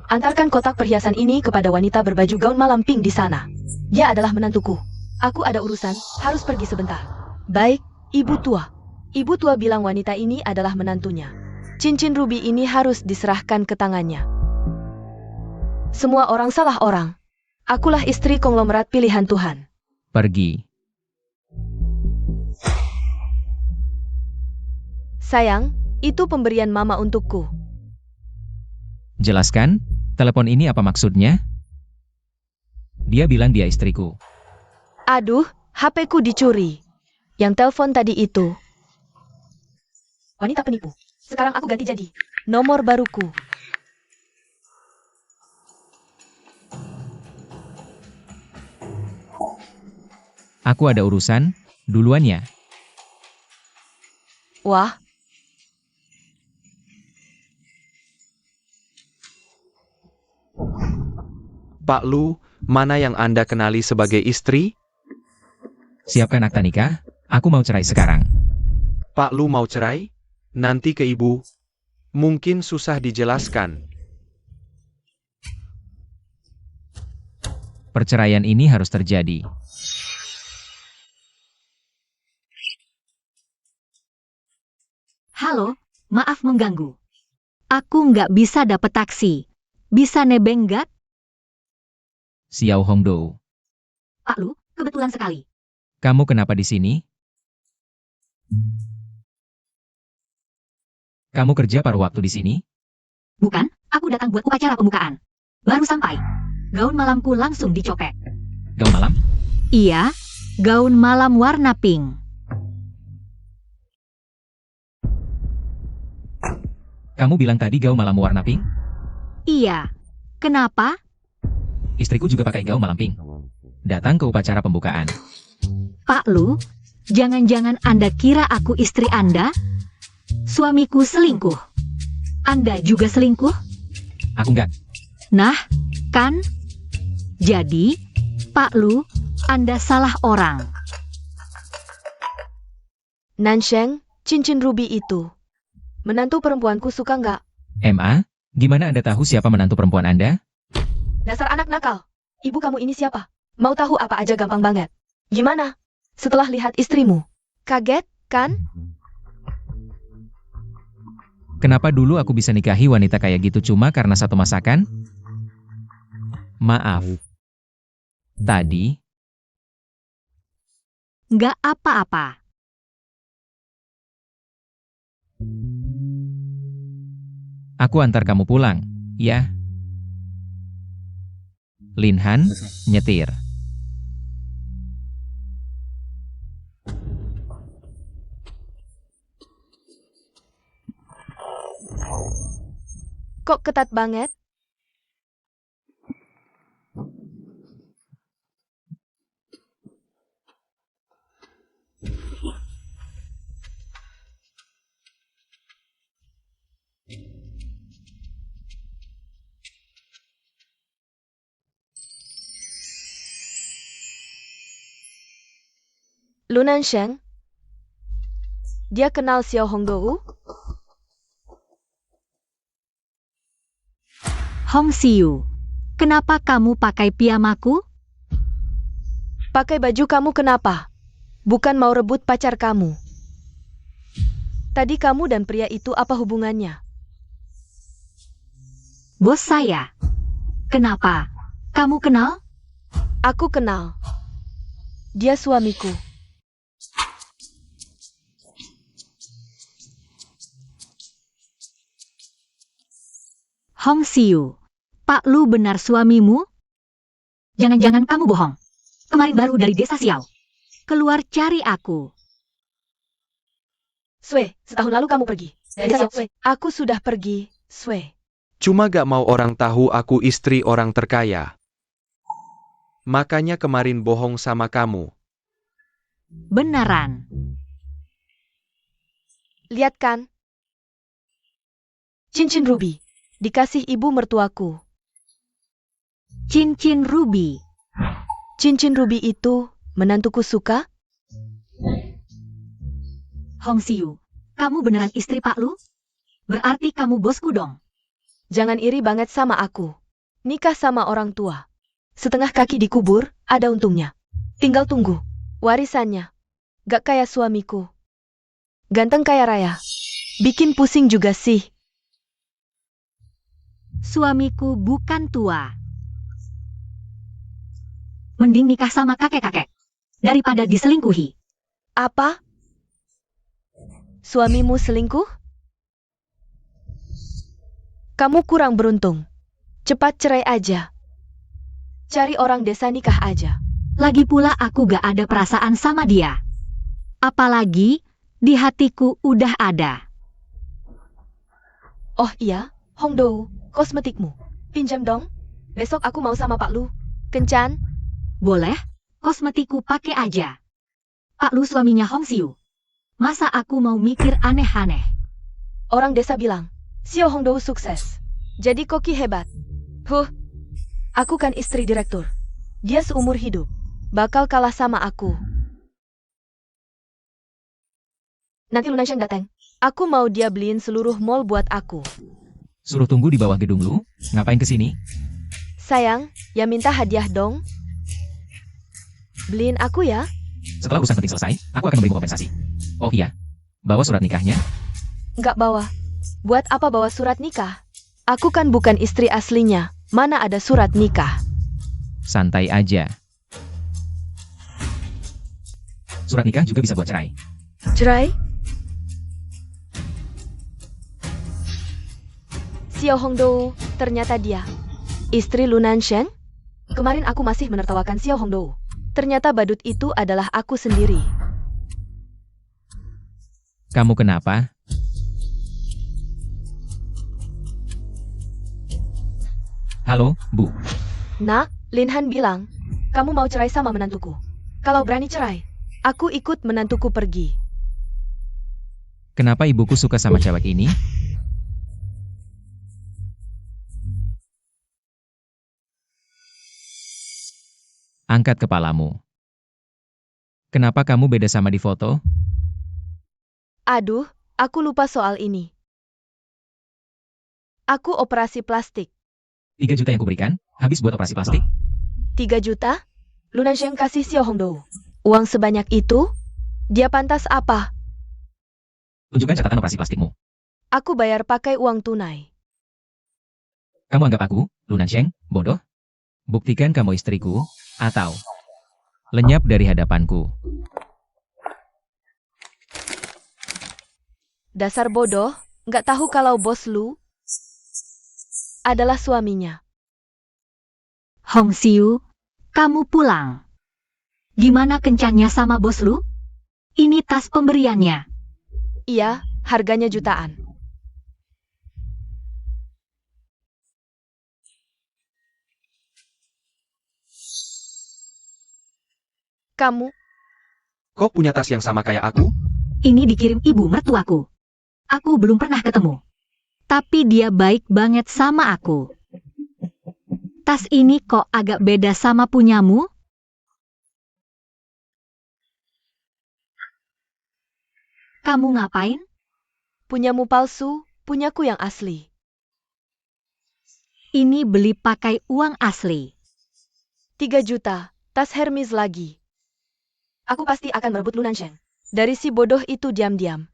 Antarkan kotak perhiasan ini kepada wanita berbaju gaun malam pink di sana. Dia adalah menantuku. Aku ada urusan, harus pergi sebentar. Baik, ibu tua. Ibu tua bilang wanita ini adalah menantunya. Cincin ruby ini harus diserahkan ke tangannya. Semua orang salah orang. Akulah istri konglomerat pilihan Tuhan. Pergi. Sayang, itu pemberian mama untukku. Jelaskan, telepon ini apa maksudnya? Dia bilang dia istriku. Aduh, HP-ku dicuri. Yang telepon tadi itu. Wanita penipu. Sekarang aku ganti jadi nomor baruku. Aku ada urusan, duluan ya. Wah, Pak Lu, mana yang Anda kenali sebagai istri? Siapkan akta nikah, aku mau cerai sekarang. Pak Lu mau cerai? Nanti ke ibu. Mungkin susah dijelaskan. Perceraian ini harus terjadi. Halo, maaf mengganggu. Aku nggak bisa dapet taksi. Bisa nebeng nggak? Xiao Hongdou. Pak Lu, kebetulan sekali. Kamu kenapa di sini? Kamu kerja paruh waktu di sini? Bukan, aku datang buat upacara pembukaan. Baru sampai. Gaun malamku langsung dicopet. Gaun malam? Iya, gaun malam warna pink. Kamu bilang tadi gaun malam warna pink? Iya. Kenapa? Istriku juga pakai gaun malam pink. Datang ke upacara pembukaan. Pak Lu, jangan-jangan Anda kira aku istri Anda? Suamiku selingkuh. Anda juga selingkuh? Aku enggak. Nah, kan? Jadi, Pak Lu, Anda salah orang. Nansheng, cincin ruby itu. Menantu perempuanku suka nggak? MA, gimana Anda tahu siapa menantu perempuan Anda? Dasar anak nakal. Ibu kamu ini siapa? Mau tahu apa aja gampang banget. Gimana? Setelah lihat istrimu. Kaget, kan? Kenapa dulu aku bisa nikahi wanita kayak gitu cuma karena satu masakan? Maaf. Tadi, Nggak apa-apa. aku antar kamu pulang, ya. Linhan, nyetir. Kok ketat banget? Lunanshen? Dia kenal Xiao Hongdou? Hong Xiu, kenapa kamu pakai piyamaku? Pakai baju kamu kenapa? Bukan mau rebut pacar kamu. Tadi kamu dan pria itu apa hubungannya? Bos saya. Kenapa? Kamu kenal? Aku kenal. Dia suamiku. Hong Xiu, Pak Lu benar suamimu? Jangan-jangan kamu bohong. Kemarin baru dari desa Xiao. Keluar cari aku. Sue, setahun lalu kamu pergi. Dari Xiao, Sue. Aku sudah pergi, Sue. Cuma gak mau orang tahu aku istri orang terkaya. Makanya kemarin bohong sama kamu. Beneran. Lihat kan? Cincin ruby. Dikasih ibu mertuaku. Cincin ruby. Cincin ruby itu menantuku suka? Hong Xiu, kamu beneran istri Pak Lu? Berarti kamu bosku dong. Jangan iri banget sama aku. Nikah sama orang tua. Setengah kaki dikubur, ada untungnya. Tinggal tunggu. Warisannya. Gak kayak suamiku. Ganteng kaya raya. Bikin pusing juga sih. Suamiku bukan tua. Mending nikah sama kakek-kakek. Daripada diselingkuhi. Apa? Suamimu selingkuh? Kamu kurang beruntung. Cepat cerai aja. Cari orang desa nikah aja. Lagi pula aku gak ada perasaan sama dia. Apalagi, di hatiku udah ada. Oh iya, Hongdou, kosmetikmu. Pinjam dong. Besok aku mau sama Pak Lu. Kencan? Boleh, kosmetikku pakai aja. Pak Lu suaminya Hong Xiu. Masa aku mau mikir aneh-aneh? Orang desa bilang, Xiao Hongdou sukses. Jadi koki hebat. Aku kan istri direktur. Dia seumur hidup. Bakal kalah sama aku. Nanti Lunanshen datang. Aku mau dia beliin seluruh mall buat aku. Suruh tunggu di bawah gedung lu, ngapain kesini? Sayang, ya minta hadiah dong. Beliin aku ya. Setelah urusan penting selesai, aku akan memberimu kompensasi. Oh iya, bawa surat nikahnya. Nggak bawa. Buat apa bawa surat nikah? Aku kan bukan istri aslinya. Mana ada surat nikah? Santai aja. Surat nikah juga bisa buat cerai. Cerai? Xiao Hongdou, ternyata dia. Istri Lunanshen? Kemarin aku masih menertawakan Xiao Hongdou. Ternyata badut itu adalah aku sendiri. Kamu kenapa? Halo, Bu. Nak, Linhan bilang, kamu mau cerai sama menantuku. Kalau berani cerai, aku ikut menantuku pergi. Kenapa ibuku suka sama cewek ini? Angkat kepalamu. Kenapa kamu beda sama di foto? Aduh, aku lupa soal ini. Aku operasi plastik. 3 juta yang kuberikan, habis buat operasi plastik? 3 juta? Lunanshen kasih Xiao Hongdou. Uang sebanyak itu? Dia pantas apa? Tunjukkan catatan operasi plastikmu. Aku bayar pakai uang tunai. Kamu anggap aku, Lunanshen, bodoh? Buktikan kamu istriku, Atau lenyap dari hadapanku. Dasar bodoh, nggak tahu kalau bos lu adalah suaminya. Hong Xiu, kamu pulang. Gimana kencannya sama bos lu? Ini tas pemberiannya. Iya, harganya jutaan. Kamu, Kok punya tas yang sama kayak aku? Ini dikirim ibu mertuaku. Aku belum pernah ketemu. Tapi dia baik banget sama aku. Tas ini kok agak beda sama punyamu? Kamu ngapain? punyamu palsu, punyaku yang asli. Ini beli pakai uang asli. 3 juta, tas Hermes lagi. Aku pasti akan merebut Lunanshen. Dari si bodoh itu diam-diam.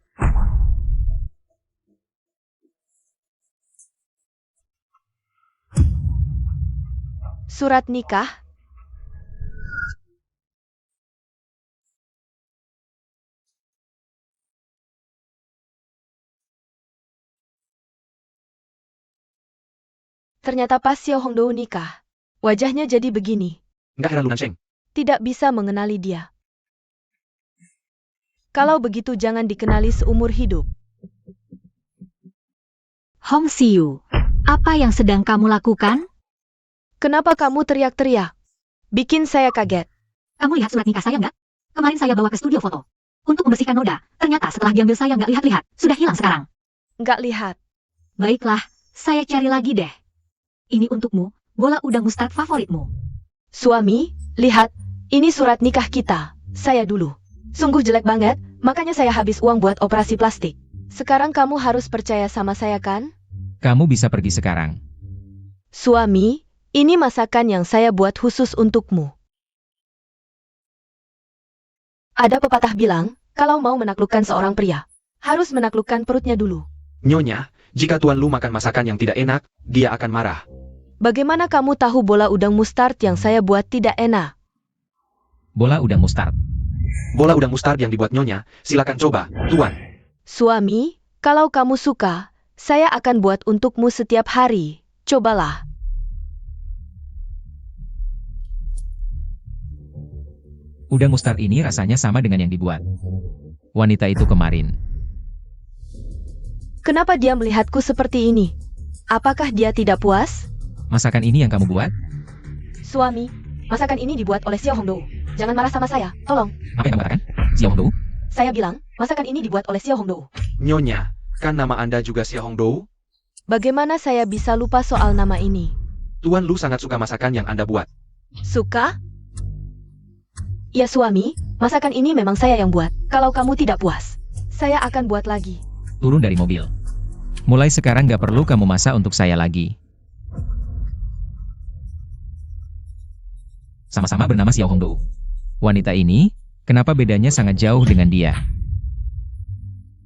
Surat nikah? Ternyata pas Xiao Hongdou nikah. Wajahnya jadi begini. Nggak heran Lunanseng. Tidak bisa mengenali dia. Kalau begitu jangan dikenali seumur hidup. Hong Xiu, apa yang sedang kamu lakukan? Kenapa kamu teriak-teriak? Bikin saya kaget. Kamu lihat surat nikah saya nggak? Kemarin saya bawa ke studio foto. Untuk membersihkan noda. Ternyata setelah diambil saya nggak lihat-lihat. Sudah hilang sekarang. Nggak lihat. Baiklah, saya cari lagi deh. Ini untukmu, bola udang mustard favoritmu. Suami, lihat. Ini surat nikah kita. Saya dulu. Sungguh jelek banget, makanya saya habis uang buat operasi plastik. Sekarang kamu harus percaya sama saya kan? Kamu bisa pergi sekarang. Suami, ini masakan yang saya buat khusus untukmu. Ada pepatah bilang, kalau mau menaklukkan seorang pria, harus menaklukkan perutnya dulu. Nyonya, jika Tuan Lu makan masakan yang tidak enak, dia akan marah. Bagaimana kamu tahu bola udang mustard yang saya buat tidak enak? Bola udang mustard. Bola udang mustard yang dibuat Nyonya, silakan coba, Tuan. Suami, kalau kamu suka, saya akan buat untukmu setiap hari. Cobalah. Udang mustard ini rasanya sama dengan yang dibuat wanita itu kemarin. Kenapa dia melihatku seperti ini? Apakah dia tidak puas? Masakan ini yang kamu buat? Suami, masakan ini dibuat oleh Xiao Hongdou. Jangan marah sama saya, tolong. Apa yang kamu katakan? Xiao Hongdou? Saya bilang, masakan ini dibuat oleh Xiao Hongdou. Nyonya, kan nama Anda juga Xiao Hongdou? Bagaimana saya bisa lupa soal nama ini? Tuan Lu sangat suka masakan yang Anda buat. Suka? Ya suami, masakan ini memang saya yang buat. Kalau kamu tidak puas, saya akan buat lagi. Turun dari mobil. Mulai sekarang gak perlu kamu masak untuk saya lagi. Sama-sama bernama Xiao Hongdou. Wanita ini, kenapa bedanya sangat jauh dengan dia?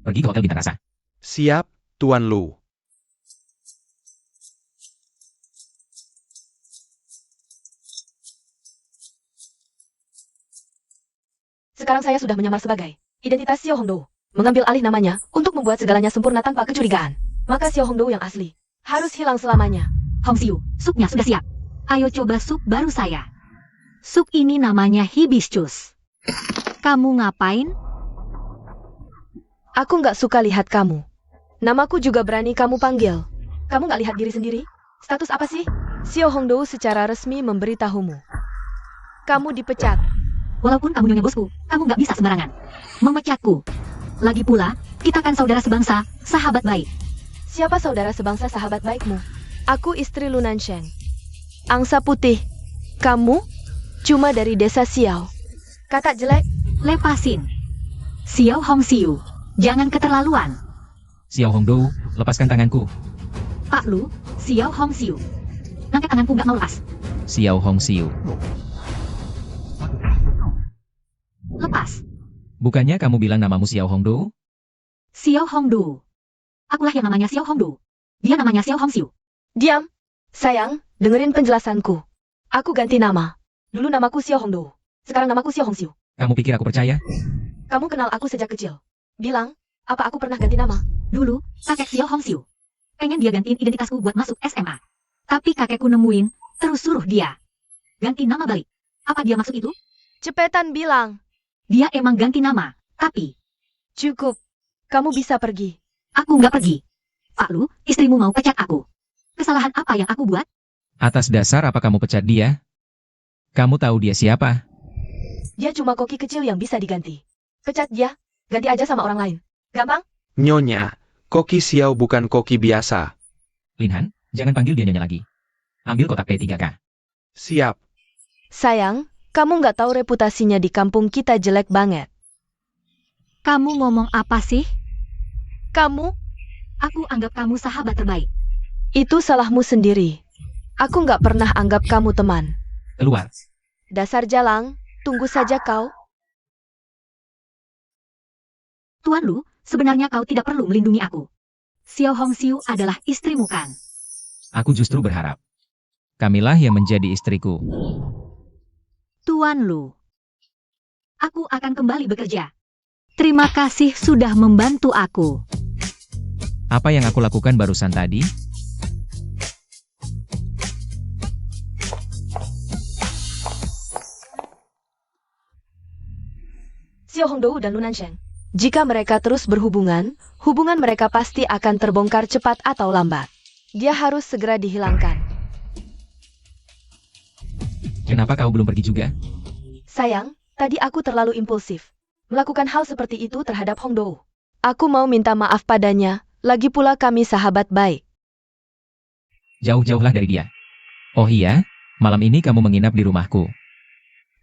Pergi ke hotel bintang rasa. Siap, Tuan Lu. Sekarang saya sudah menyamar sebagai identitas Xiao Hongdou. Mengambil alih namanya untuk membuat segalanya sempurna tanpa kecurigaan. Maka Xiao Hongdou yang asli harus hilang selamanya. Hong Xiu, supnya sudah siap. Ayo coba sup baru saya. Sup ini namanya hibiscus. Kamu ngapain? Aku nggak suka lihat kamu. Namaku juga berani kamu panggil. Kamu nggak lihat diri sendiri? Status apa sih? Xiao Hongdou secara resmi memberitahumu. Kamu dipecat. Walaupun kamu nyonya bosku, kamu nggak bisa sembarangan memecatku. Lagi pula, kita kan saudara sebangsa, sahabat baik. Siapa saudara sebangsa sahabat baikmu? Aku istri Lunanshen. Angsa putih. Kamu? Cuma dari desa Xiao. Kata jelek. Lepasin. Xiao Hong Xiu, jangan keterlaluan. Xiao Hongdou, lepaskan tanganku. Pak Lu, Xiao Hong Xiu. Angkat tanganku nggak mau lepas. Xiao Hong Xiu. Lepas. Bukannya kamu bilang namamu Xiao Hongdou? Xiao Hongdou. Akulah yang namanya Xiao Hongdou. Dia namanya Xiao Hong Xiu. Diam. Sayang, dengerin penjelasanku. Aku ganti nama. Dulu namaku Xiao Hongdou. Sekarang namaku Xiao Hongxiu. Kamu pikir aku percaya? Kamu kenal aku sejak kecil. Bilang, apa aku pernah ganti nama? Dulu, kakek Xiao Hongxiu. Pengen dia gantiin identitasku buat masuk SMA. Tapi kakekku nemuin, terus suruh dia ganti nama balik. Apa dia maksud itu? Cepetan bilang. Dia emang ganti nama, tapi Cukup. Kamu bisa pergi. aku nggak pergi. Pak Lu, istrimu mau pecat aku. Kesalahan apa yang aku buat? Atas dasar apa kamu pecat dia? Kamu tahu dia siapa? Dia cuma koki kecil yang bisa diganti. Pecat dia, ganti aja sama orang lain. Gampang? Nyonya, Koki Xiao bukan koki biasa. Linhan, jangan panggil dia nyonya lagi. Ambil kotak P3K. Siap. Sayang, kamu nggak tahu reputasinya di kampung kita jelek banget. Kamu ngomong apa sih? Kamu, Aku anggap kamu sahabat terbaik. itu salahmu sendiri. Aku nggak pernah anggap kamu teman. Keluar. Dasar jalang, tunggu saja kau. Tuan Lu, sebenarnya kau tidak perlu melindungi aku. Xiao Hongxiu adalah istrimu kan? Aku justru berharap Kamilah yang menjadi istriku. Tuan Lu, aku akan kembali bekerja. Terima kasih sudah membantu aku. Apa yang aku lakukan barusan tadi? Xiao Hongdou dan Lunan Sheng. Jika mereka terus berhubungan, hubungan mereka pasti akan terbongkar cepat atau lambat. Dia harus segera dihilangkan. Kenapa kau belum pergi juga? Sayang, tadi aku terlalu impulsif. Melakukan hal seperti itu terhadap Hongdou. Aku mau minta maaf padanya, lagi pula kami sahabat baik. Jauh-jauhlah dari dia. Oh iya, malam ini kamu menginap di rumahku.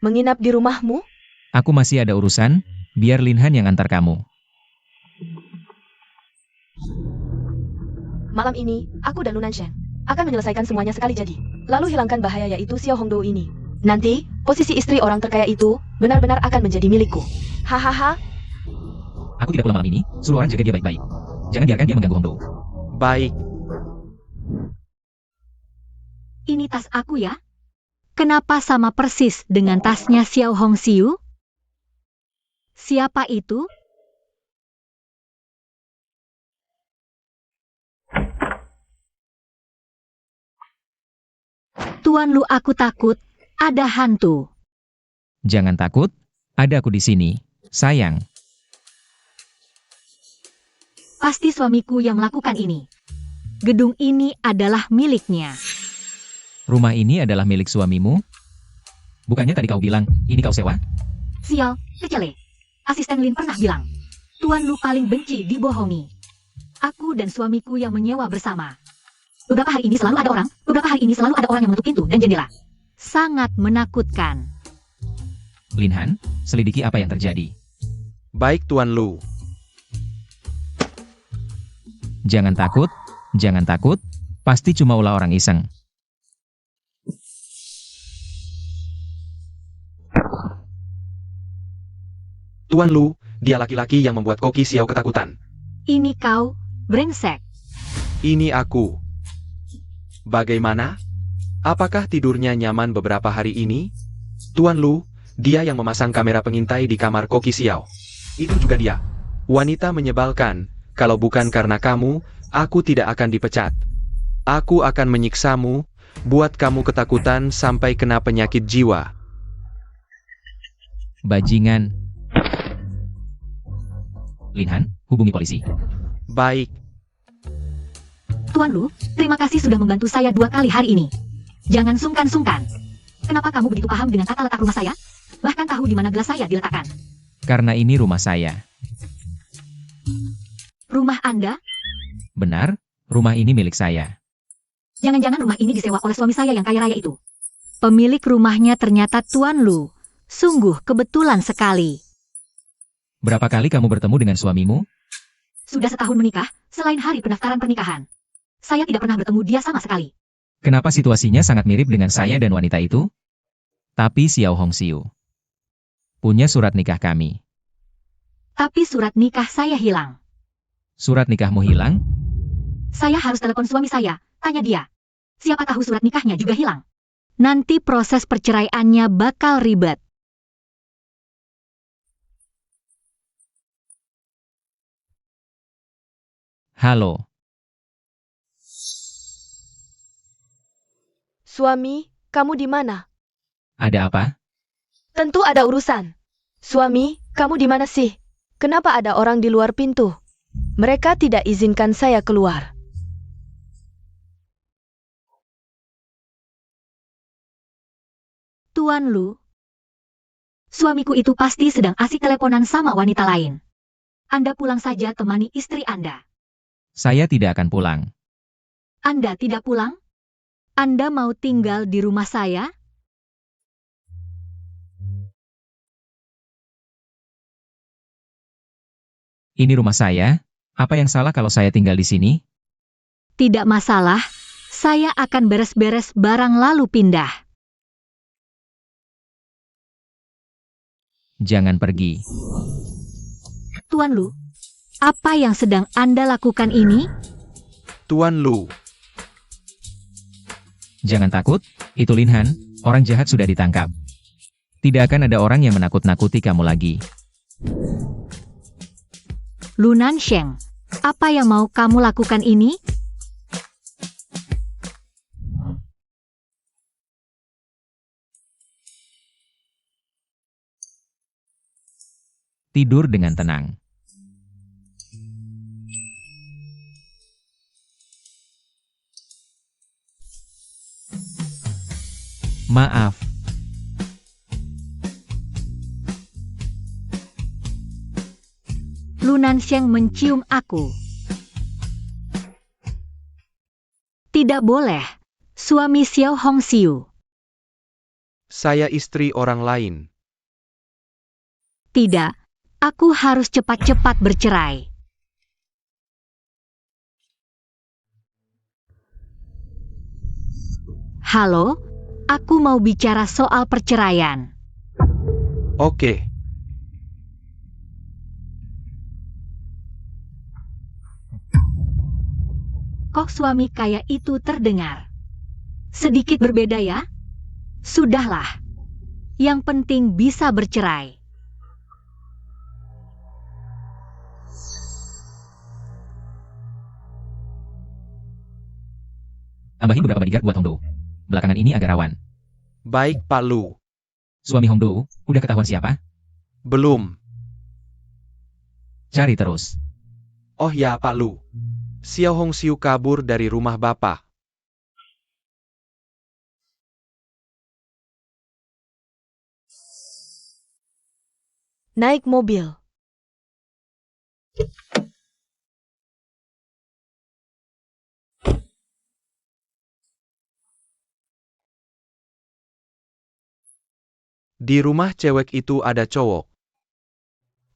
Menginap di rumahmu? Aku masih ada urusan, biar Linhan yang antar kamu. Malam ini, aku dan Lunan Sheng akan menyelesaikan semuanya sekali jadi. Lalu hilangkan bahaya yaitu Xiao Hongdou ini. Nanti, posisi istri orang terkaya itu benar-benar akan menjadi milikku. Hahaha. Aku tidak pulang malam ini, suruh orang jaga dia baik-baik. Jangan biarkan dia mengganggu Hongdou. Baik. Ini tas aku ya. Kenapa sama persis dengan tasnya Xiao Hongxiu? Siapa itu? Tuan Lu, aku takut ada hantu. Jangan takut, ada aku di sini. Sayang, Pasti suamiku yang melakukan ini. Gedung ini adalah miliknya. rumah ini adalah milik suamimu? Bukannya tadi kau bilang, ini kau sewa? Sial, kecele. Asisten Lin pernah bilang, Tuan Lu paling benci dibohongi. Aku dan suamiku yang menyewa bersama. Beberapa hari ini selalu ada orang yang menutup pintu dan jendela. Sangat menakutkan. Linhan, selidiki apa yang terjadi. Baik Tuan Lu. Jangan takut, pasti cuma ulah orang iseng. Tuan Lu, dia laki-laki yang membuat Koki Xiao ketakutan. Ini kau, brengsek. Ini aku. Bagaimana? Apakah tidurnya nyaman beberapa hari ini? Tuan Lu, dia yang memasang kamera pengintai di kamar Koki Xiao. Itu juga dia. Wanita menyebalkan, kalau bukan karena kamu, aku tidak akan dipecat. Aku akan menyiksamu, buat kamu ketakutan sampai kena penyakit jiwa. Bajingan. Linhan, hubungi polisi. Baik. Tuan Lu, terima kasih sudah membantu saya 2 kali hari ini. Jangan sungkan-sungkan. Kenapa kamu begitu paham dengan tata letak rumah saya? Bahkan tahu di mana gelas saya diletakkan. Karena ini rumah saya. Rumah Anda? Benar, rumah ini milik saya. Jangan-jangan rumah ini disewa oleh suami saya yang kaya raya itu. Pemilik rumahnya ternyata Tuan Lu. Sungguh kebetulan sekali. Berapa kali kamu bertemu dengan suamimu? Sudah setahun menikah, selain hari pendaftaran pernikahan. Saya tidak pernah bertemu dia sama sekali. Kenapa situasinya sangat mirip dengan saya dan wanita itu? Tapi Xiao Hongxiu punya surat nikah kami. Tapi surat nikah saya hilang. Surat nikahmu hilang? Saya harus telepon suami saya, tanya dia. Siapa tahu surat nikahnya juga hilang. Nanti proses perceraiannya bakal ribet. Halo, Suami, kamu di mana? ada apa? Tentu ada urusan. Suami, kamu di mana sih? Kenapa ada orang di luar pintu? Mereka tidak izinkan saya keluar. Tuan Lu, suamiku itu pasti sedang asik teleponan sama wanita lain. Anda pulang saja temani istri Anda. Saya tidak akan pulang. Anda tidak pulang? Anda mau tinggal di rumah saya? Ini rumah saya. Apa yang salah kalau saya tinggal di sini? Tidak masalah, saya akan beres-beres barang lalu pindah. Jangan pergi. Tuan Lu, apa yang sedang Anda lakukan ini? Tuan Lu, Jangan takut, itu Lin Han, orang jahat sudah ditangkap. Tidak akan ada orang yang menakut-nakuti kamu lagi. Lu Nansheng, apa yang mau kamu lakukan ini? Tidur dengan tenang. Maaf, Lu Nansheng mencium aku. Tidak boleh, suami Xiao Hongxiu. saya istri orang lain. Tidak, aku harus cepat-cepat bercerai. Halo, aku mau bicara soal perceraian. Oke, Kok suami kaya itu terdengar sedikit berbeda ya? Sudahlah. Yang penting bisa bercerai. tambahin beberapa bodyguard buat Hongdo. Belakangan ini agak rawan. baik Pak Lu. Suami Hongdo, udah ketahuan siapa? Belum. Cari terus. Oh ya Pak Lu. Xiao Hongxiu kabur dari rumah Bapak. Naik mobil. Di rumah cewek itu ada cowok.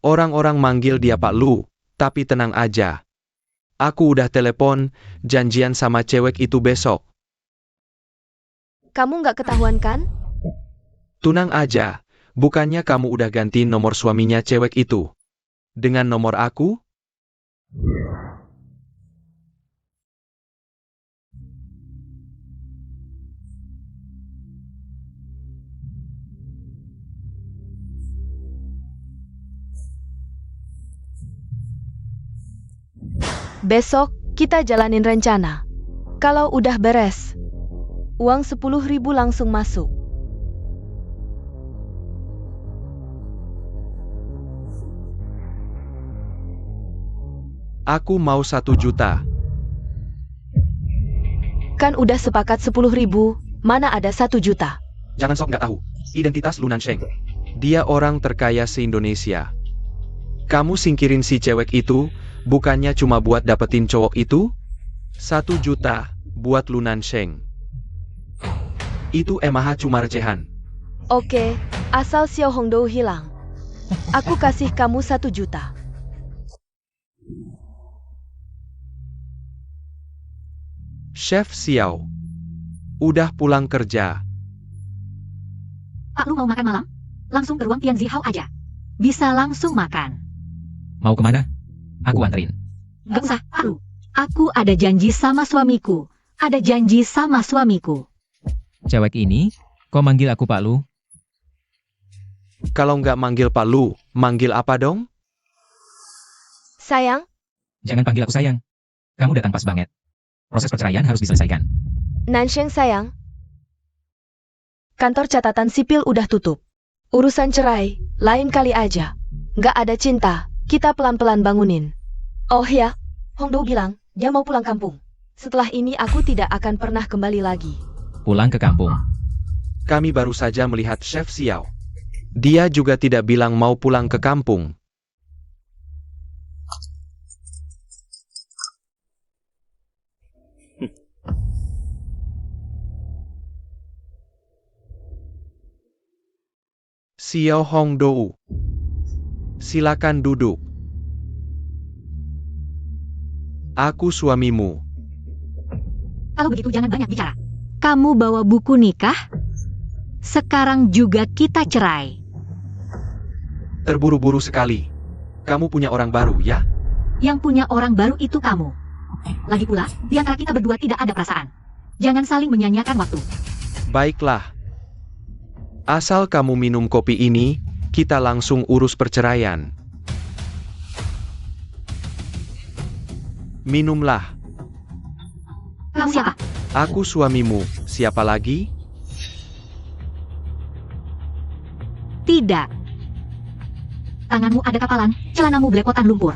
Orang-orang manggil dia Pak Lu, tapi tenang aja. Aku udah telepon, janjian sama cewek itu besok. Kamu nggak ketahuan kan? Tunang aja, bukannya kamu udah ganti nomor suaminya cewek itu? Dengan nomor aku? Besok, kita jalanin rencana. Kalau udah beres, uang 10.000 langsung masuk. Aku mau 1 juta. Kan udah sepakat 10.000, mana ada 1 juta. Jangan sok nggak tahu. Identitas Lu Nansheng. Dia orang terkaya se-Indonesia. Kamu singkirin si cewek itu, bukannya cuma buat dapetin cowok itu? 1 juta, buat Lu Nansheng. Itu emah cuma recehan. Oke, asal Xiao Hongdo hilang. Aku kasih kamu 1 juta. Chef Xiao. Udah pulang kerja. Pak Lu mau makan malam? Langsung ke ruang Tian Zihao aja. Bisa langsung makan. Mau kemana? Aku anterin. Gak usah, Pak Lu. Aku ada janji sama suamiku. Ada janji sama suamiku. Cewek ini, kok manggil aku Pak Lu? Kalau nggak manggil Pak Lu, manggil apa dong? Sayang, Jangan panggil aku sayang. Kamu datang pas banget. Proses perceraian harus diselesaikan. Nansheng sayang. Kantor catatan sipil udah tutup. Urusan cerai, lain kali aja. Nggak ada cinta, kita pelan-pelan bangunin. Oh ya, Hongdo bilang, dia mau pulang kampung. Setelah ini aku tidak akan pernah kembali lagi. Pulang ke kampung. Kami baru saja melihat Chef Xiao. Dia juga tidak bilang mau pulang ke kampung. Xiao Hongdou. Silakan duduk. Aku suamimu. Kalau begitu jangan banyak bicara. Kamu bawa buku nikah? Sekarang juga kita cerai. Terburu-buru sekali. Kamu punya orang baru, ya? Yang punya orang baru itu kamu. Lagi pula, di antara kita berdua tidak ada perasaan. Jangan saling menyia-nyiakan waktu. Baiklah. Asal kamu minum kopi ini, kita langsung urus perceraian. Minumlah. Kamu siapa? Aku suamimu. Siapa lagi? Tidak. Tanganmu ada kapalan, celanamu belepotan lumpur.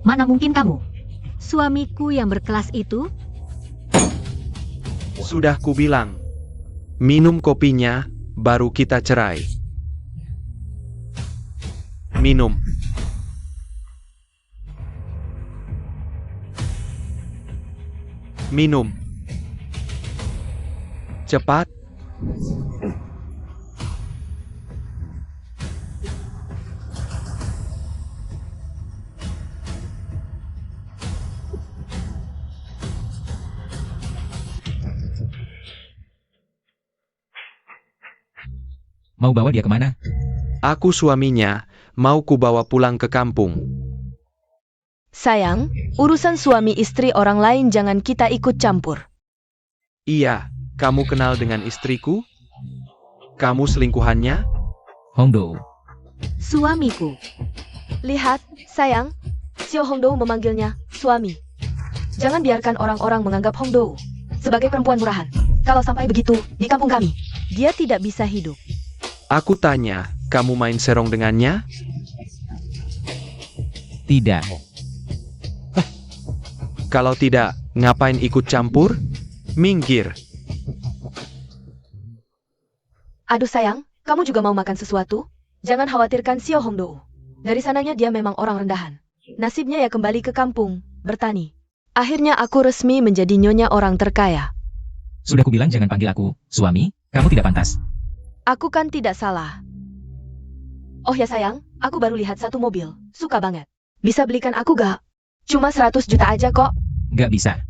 Mana mungkin kamu? Suamiku yang berkelas itu? Sudah kubilang. Minum kopinya, baru kita cerai. Minum. Minum. Cepat. Mau bawa dia kemana? Aku suaminya, mau kubawa pulang ke kampung. Sayang, urusan suami istri orang lain jangan kita ikut campur. Iya, kamu kenal dengan istriku? Kamu selingkuhannya? Hongdo. Suamiku. Lihat, sayang, Xiao Hongdou memanggilnya suami. Jangan biarkan orang-orang menganggap Hongdou sebagai perempuan murahan. Kalau sampai begitu, di kampung kami, dia tidak bisa hidup. Aku tanya, kamu main serong dengannya? Tidak. Kalau tidak, ngapain ikut campur? Minggir. Aduh sayang, kamu juga mau makan sesuatu? Jangan khawatirkan Xiao Hongdou. Dari sananya dia memang orang rendahan. Nasibnya ya kembali ke kampung, bertani. Akhirnya aku resmi menjadi nyonya orang terkaya. Sudah kubilang jangan panggil aku suami, kamu tidak pantas. Aku kan tidak salah. Oh ya sayang, aku baru lihat satu mobil, suka banget. Bisa belikan aku gak? Cuma 100 juta aja kok. Gak bisa.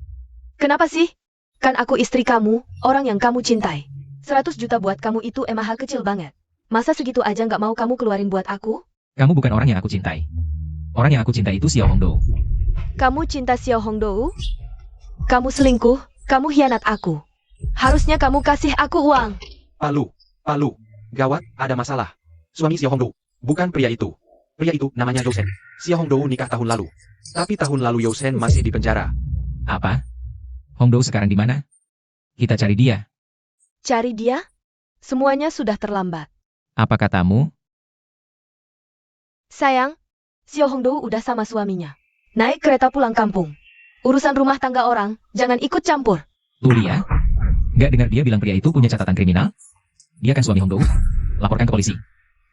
Kenapa sih? Kan aku istri kamu, orang yang kamu cintai. 100 juta buat kamu itu emang hal kecil banget. Masa segitu aja gak mau kamu keluarin buat aku? Kamu bukan orang yang aku cintai. Orang yang aku cintai itu Xiao Hongdo. Kamu cinta Xiao Hongdou? Kamu selingkuh, kamu hianat aku. Harusnya kamu kasih aku uang. Palu, gawat, ada masalah. Suami Xiao Hongdou, bukan pria itu. Pria itu namanya Yousen. Xiao Hongdou nikah tahun lalu. Tapi tahun lalu Yousen masih di penjara. Apa? Hongdo sekarang di mana? Kita cari dia. Cari dia? Semuanya sudah terlambat. Apa katamu? Sayang, Xiao Hongdou udah sama suaminya. Naik kereta pulang kampung. Urusan rumah tangga orang, jangan ikut campur. Tuh dia. Gak dengar dia bilang pria itu punya catatan kriminal? Dia kan suami Hongdo. Laporkan ke polisi.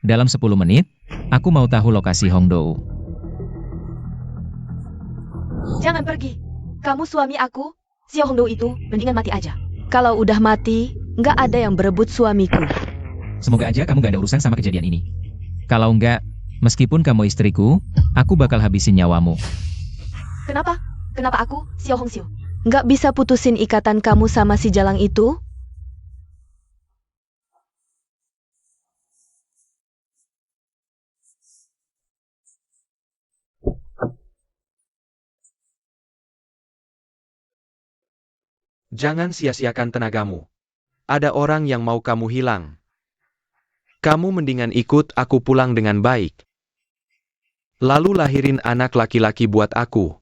Dalam 10 menit, aku mau tahu lokasi Hongdo. Jangan pergi. Kamu suami aku, Xiao Hongdou itu, mendingan mati aja. Kalau udah mati, nggak ada yang berebut suamiku. Semoga aja kamu gak ada urusan sama kejadian ini. Kalau enggak, meskipun kamu istriku, aku bakal habisin nyawamu. Kenapa? Kenapa aku, Xiao Hongxiu? Nggak bisa putusin ikatan kamu sama si Jalang itu? Jangan sia-siakan tenagamu. ada orang yang mau kamu hilang. Kamu mendingan ikut aku pulang dengan baik. Lalu lahirin anak laki-laki buat aku.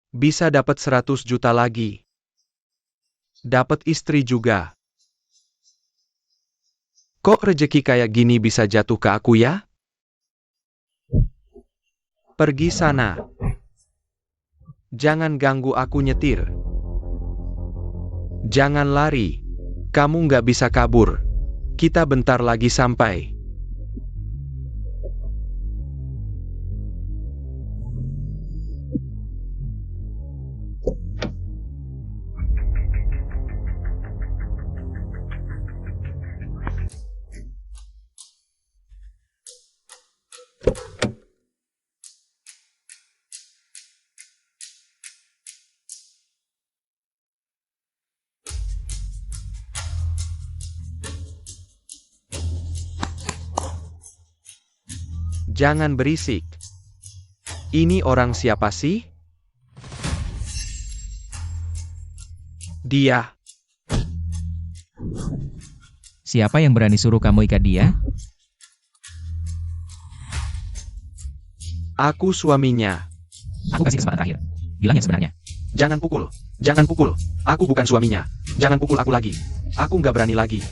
Bisa dapat 100 juta lagi. Dapat istri juga. Kok rejeki kayak gini bisa jatuh ke aku ya? Pergi sana. Jangan ganggu aku nyetir. Jangan lari. Kamu nggak bisa kabur. Kita bentar lagi sampai. Jangan berisik. Ini orang siapa sih? Dia. Siapa yang berani suruh kamu ikat dia? Aku suaminya. Aku kasih kesempatan terakhir. Bilang yang sebenarnya. Jangan pukul. Jangan pukul. Aku bukan suaminya. Jangan pukul aku lagi. Aku nggak berani lagi.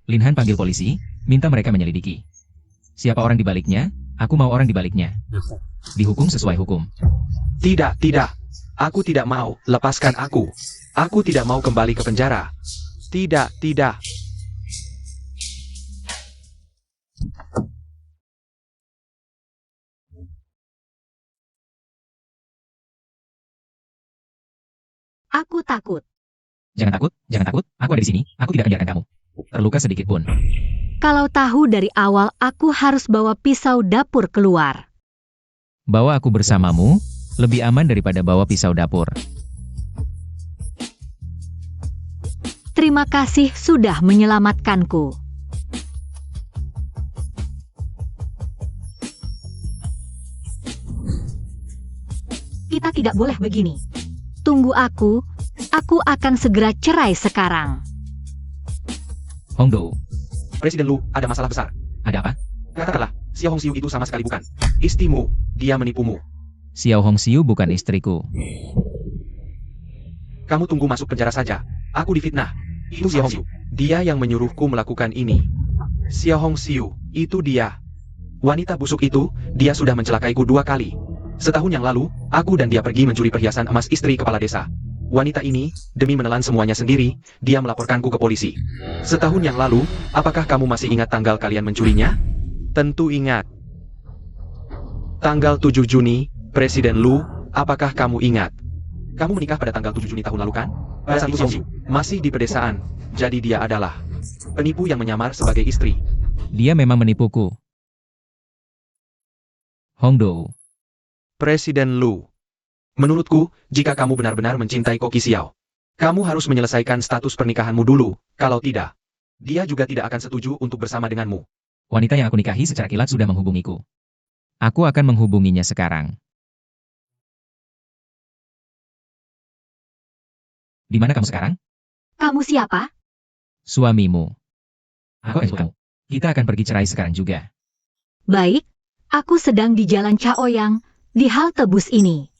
Linhan panggil polisi, minta mereka menyelidiki. Siapa orang di baliknya? Aku mau orang di baliknya. Dihukum sesuai hukum. Tidak, tidak. Aku tidak mau. Lepaskan aku. Aku tidak mau kembali ke penjara. Tidak, tidak. Aku takut. Jangan takut, jangan takut. Aku ada di sini. Aku tidak akan biarkan kamu terluka sedikit pun. Kalau tahu dari awal aku harus bawa pisau dapur keluar. Bawa aku bersamamu, lebih aman daripada bawa pisau dapur. Terima kasih sudah menyelamatkanku. Kita tidak boleh begini. Tunggu aku akan segera cerai sekarang. Hongdo, Presiden Lu, ada masalah besar. ada apa? Katakanlah, Xiao Hongxiu itu sama sekali bukan istrimu. Dia menipumu. Xiao Hongxiu bukan istriku. Kamu tunggu masuk penjara saja. Aku difitnah. Itu Xiao Hongxiu. Dia yang menyuruhku melakukan ini. Xiao Hongxiu, itu dia. Wanita busuk itu, dia sudah mencelakaiku 2 kali. Setahun yang lalu, aku dan dia pergi mencuri perhiasan emas istri kepala desa. Wanita ini, demi menelan semuanya sendiri, dia melaporkanku ke polisi. Setahun yang lalu, apakah kamu masih ingat tanggal kalian mencurinya? Tentu ingat. Tanggal 7 Juni, Presiden Lu, apakah kamu ingat? Kamu menikah pada tanggal 7 Juni tahun lalu kan? Pada saat itu Xiao Hongxiu masih di pedesaan. Jadi dia adalah penipu yang menyamar sebagai istri. Dia memang menipuku. Hongdo, Presiden Lu. Menurutku, jika kamu benar-benar mencintai Koki Xiao, kamu harus menyelesaikan status pernikahanmu dulu. Kalau tidak, dia juga tidak akan setuju untuk bersama denganmu. wanita yang aku nikahi secara kilat sudah menghubungiku. Aku akan menghubunginya sekarang. Di mana kamu sekarang? Kamu siapa? Suamimu. Aku akan kamu. Kita akan pergi cerai sekarang juga. Baik, aku sedang di Jalan Chaoyang, di halte bus ini.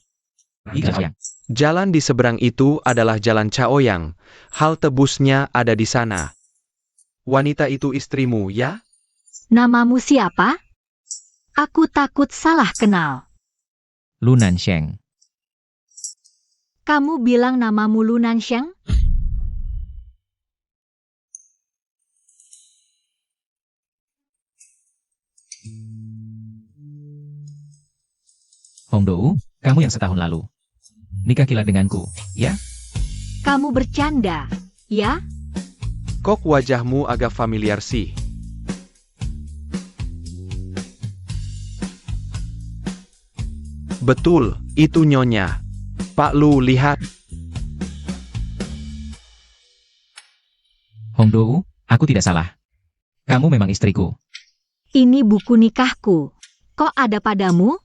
Di Jalan. Jalan di seberang itu adalah Jalan Chaoyang. Halte busnya ada di sana. Wanita itu istrimu, ya? Namamu siapa? Aku takut salah kenal. Lunan Sheng. Kamu bilang namamu Lunan Sheng? Hongdo, kamu yang setahun lalu nikah kilat denganku, ya? Kamu bercanda, ya? Kok wajahmu agak familiar sih? Betul, itu Nyonya. Pak Lu, lihat. Hongdo, aku tidak salah. Kamu memang istriku. Ini buku nikahku. Kok ada padamu?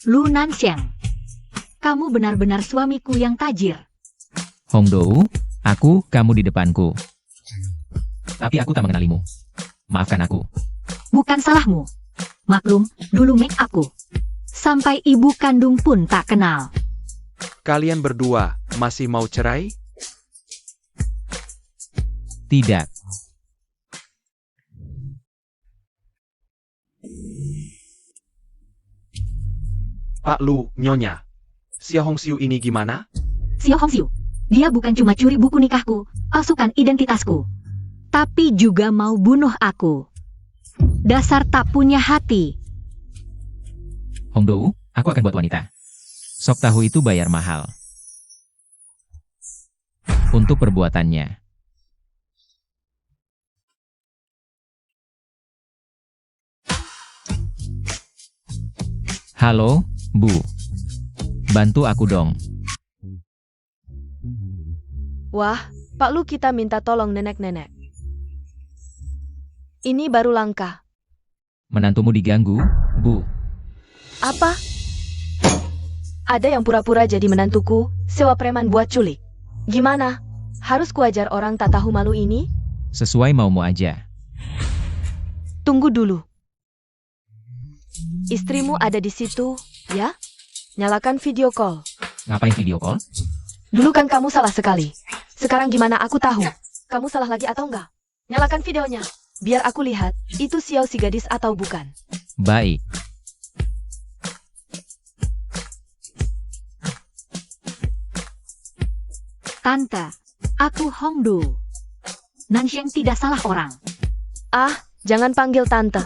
Lunan Sheng. Kamu benar-benar suamiku yang tajir. Hongdo, Kamu di depanku. Tapi aku tak mengenalimu. Maafkan aku. Bukan salahmu. Maklum, dulu make aku. Sampai ibu kandung pun tak kenal. Kalian berdua masih mau cerai? Tidak. Pak Lu, Nyonya. Xiao Hongxiu ini gimana? Xiao Hongxiu, dia bukan cuma curi buku nikahku, palsukan identitasku, tapi juga mau bunuh aku. Dasar tak punya hati. Hongdou, aku akan buat wanita. Sok tahu itu bayar mahal. Untuk perbuatannya. Halo, Bu. Bantu aku dong. Wah, Pak Lu kita minta tolong nenek-nenek. Ini baru langkah. Menantumu diganggu, Bu. Apa? Ada yang pura-pura jadi menantuku, sewa preman buat culik. Gimana? Harus kuajar orang tak tahu malu ini? Sesuai maumu aja. Tunggu dulu. Istrimu ada di situ, ya? Nyalakan video call. Ngapain video call? Dulu kan kamu salah sekali. Sekarang gimana aku tahu? Kamu salah lagi atau enggak? Nyalakan videonya. Biar aku lihat, itu Xiao si gadis atau bukan. Baik. Tante, aku Hongdou. Nansheng tidak salah orang. Ah, jangan panggil tante.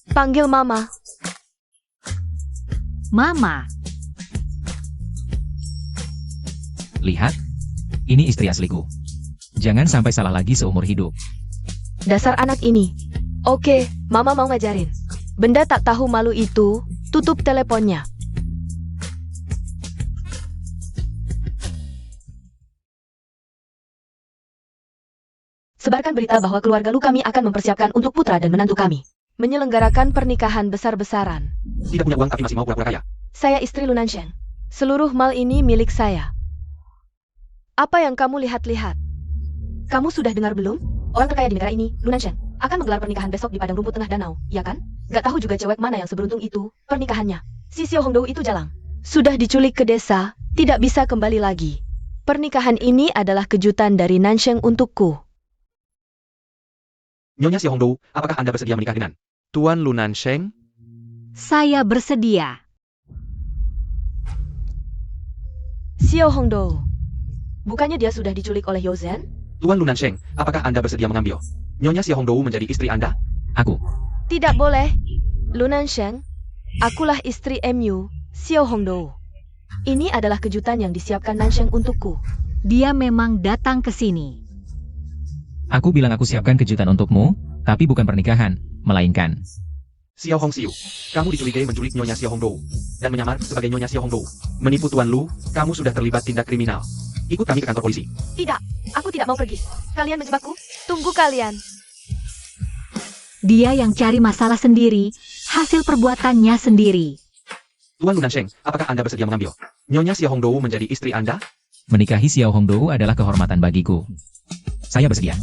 Panggil mama. Mama, Lihat. Ini istri asliku. Jangan sampai salah lagi seumur hidup. Dasar anak ini. Oke, mama mau ngajarin. Benda tak tahu malu itu, tutup teleponnya. Sebarkan berita bahwa keluarga Lu kami akan mempersiapkan untuk putra dan menantu kami menyelenggarakan pernikahan besar-besaran. Tidak punya uang tapi masih mau pura-pura kaya. Saya istri Lu Nansheng. Seluruh mal ini milik saya. Apa yang kamu lihat-lihat? Kamu sudah dengar belum? Orang terkaya di negara ini, Lu Nansheng, akan menggelar pernikahan besok di padang rumput tengah danau, ya kan? Gak tahu juga cewek mana yang seberuntung itu, pernikahannya. Si Xiao Hongdou itu jalang. Sudah diculik ke desa, tidak bisa kembali lagi. Pernikahan ini adalah kejutan dari Nansheng untukku. Nyonya Xiao Hongdou, apakah Anda bersedia menikah dengan Tuan Lu Nansheng? saya bersedia. Xiao Hongdou. Bukannya dia sudah diculik oleh Yao Zhen? Tuan Lu Nansheng, apakah Anda bersedia mengambil Nyonya Xiao Hongdou menjadi istri Anda? Aku. Tidak boleh. Lu Nansheng, akulah istri MU, Xiao Hongdou. Ini adalah kejutan yang disiapkan Nansheng untukku. Dia memang datang ke sini. Aku bilang aku siapkan kejutan untukmu, tapi bukan pernikahan, melainkan. Xiao Hongxiu, kamu dicurigai menculik Nyonya Xiao Hongdou dan menyamar sebagai Nyonya Xiao Hongdou. Menipu Tuan Lu, kamu sudah terlibat tindak kriminal. Ikut kami ke kantor polisi. Tidak, aku tidak mau pergi. Kalian menjebakku? Tunggu kalian. Dia yang cari masalah sendiri, hasil perbuatannya sendiri. Tuan Lu Nansheng, apakah Anda bersedia mengambil Nyonya Xiao Hongdou menjadi istri Anda? Menikahi Xiao Hongdou adalah kehormatan bagiku. Saya bersedia.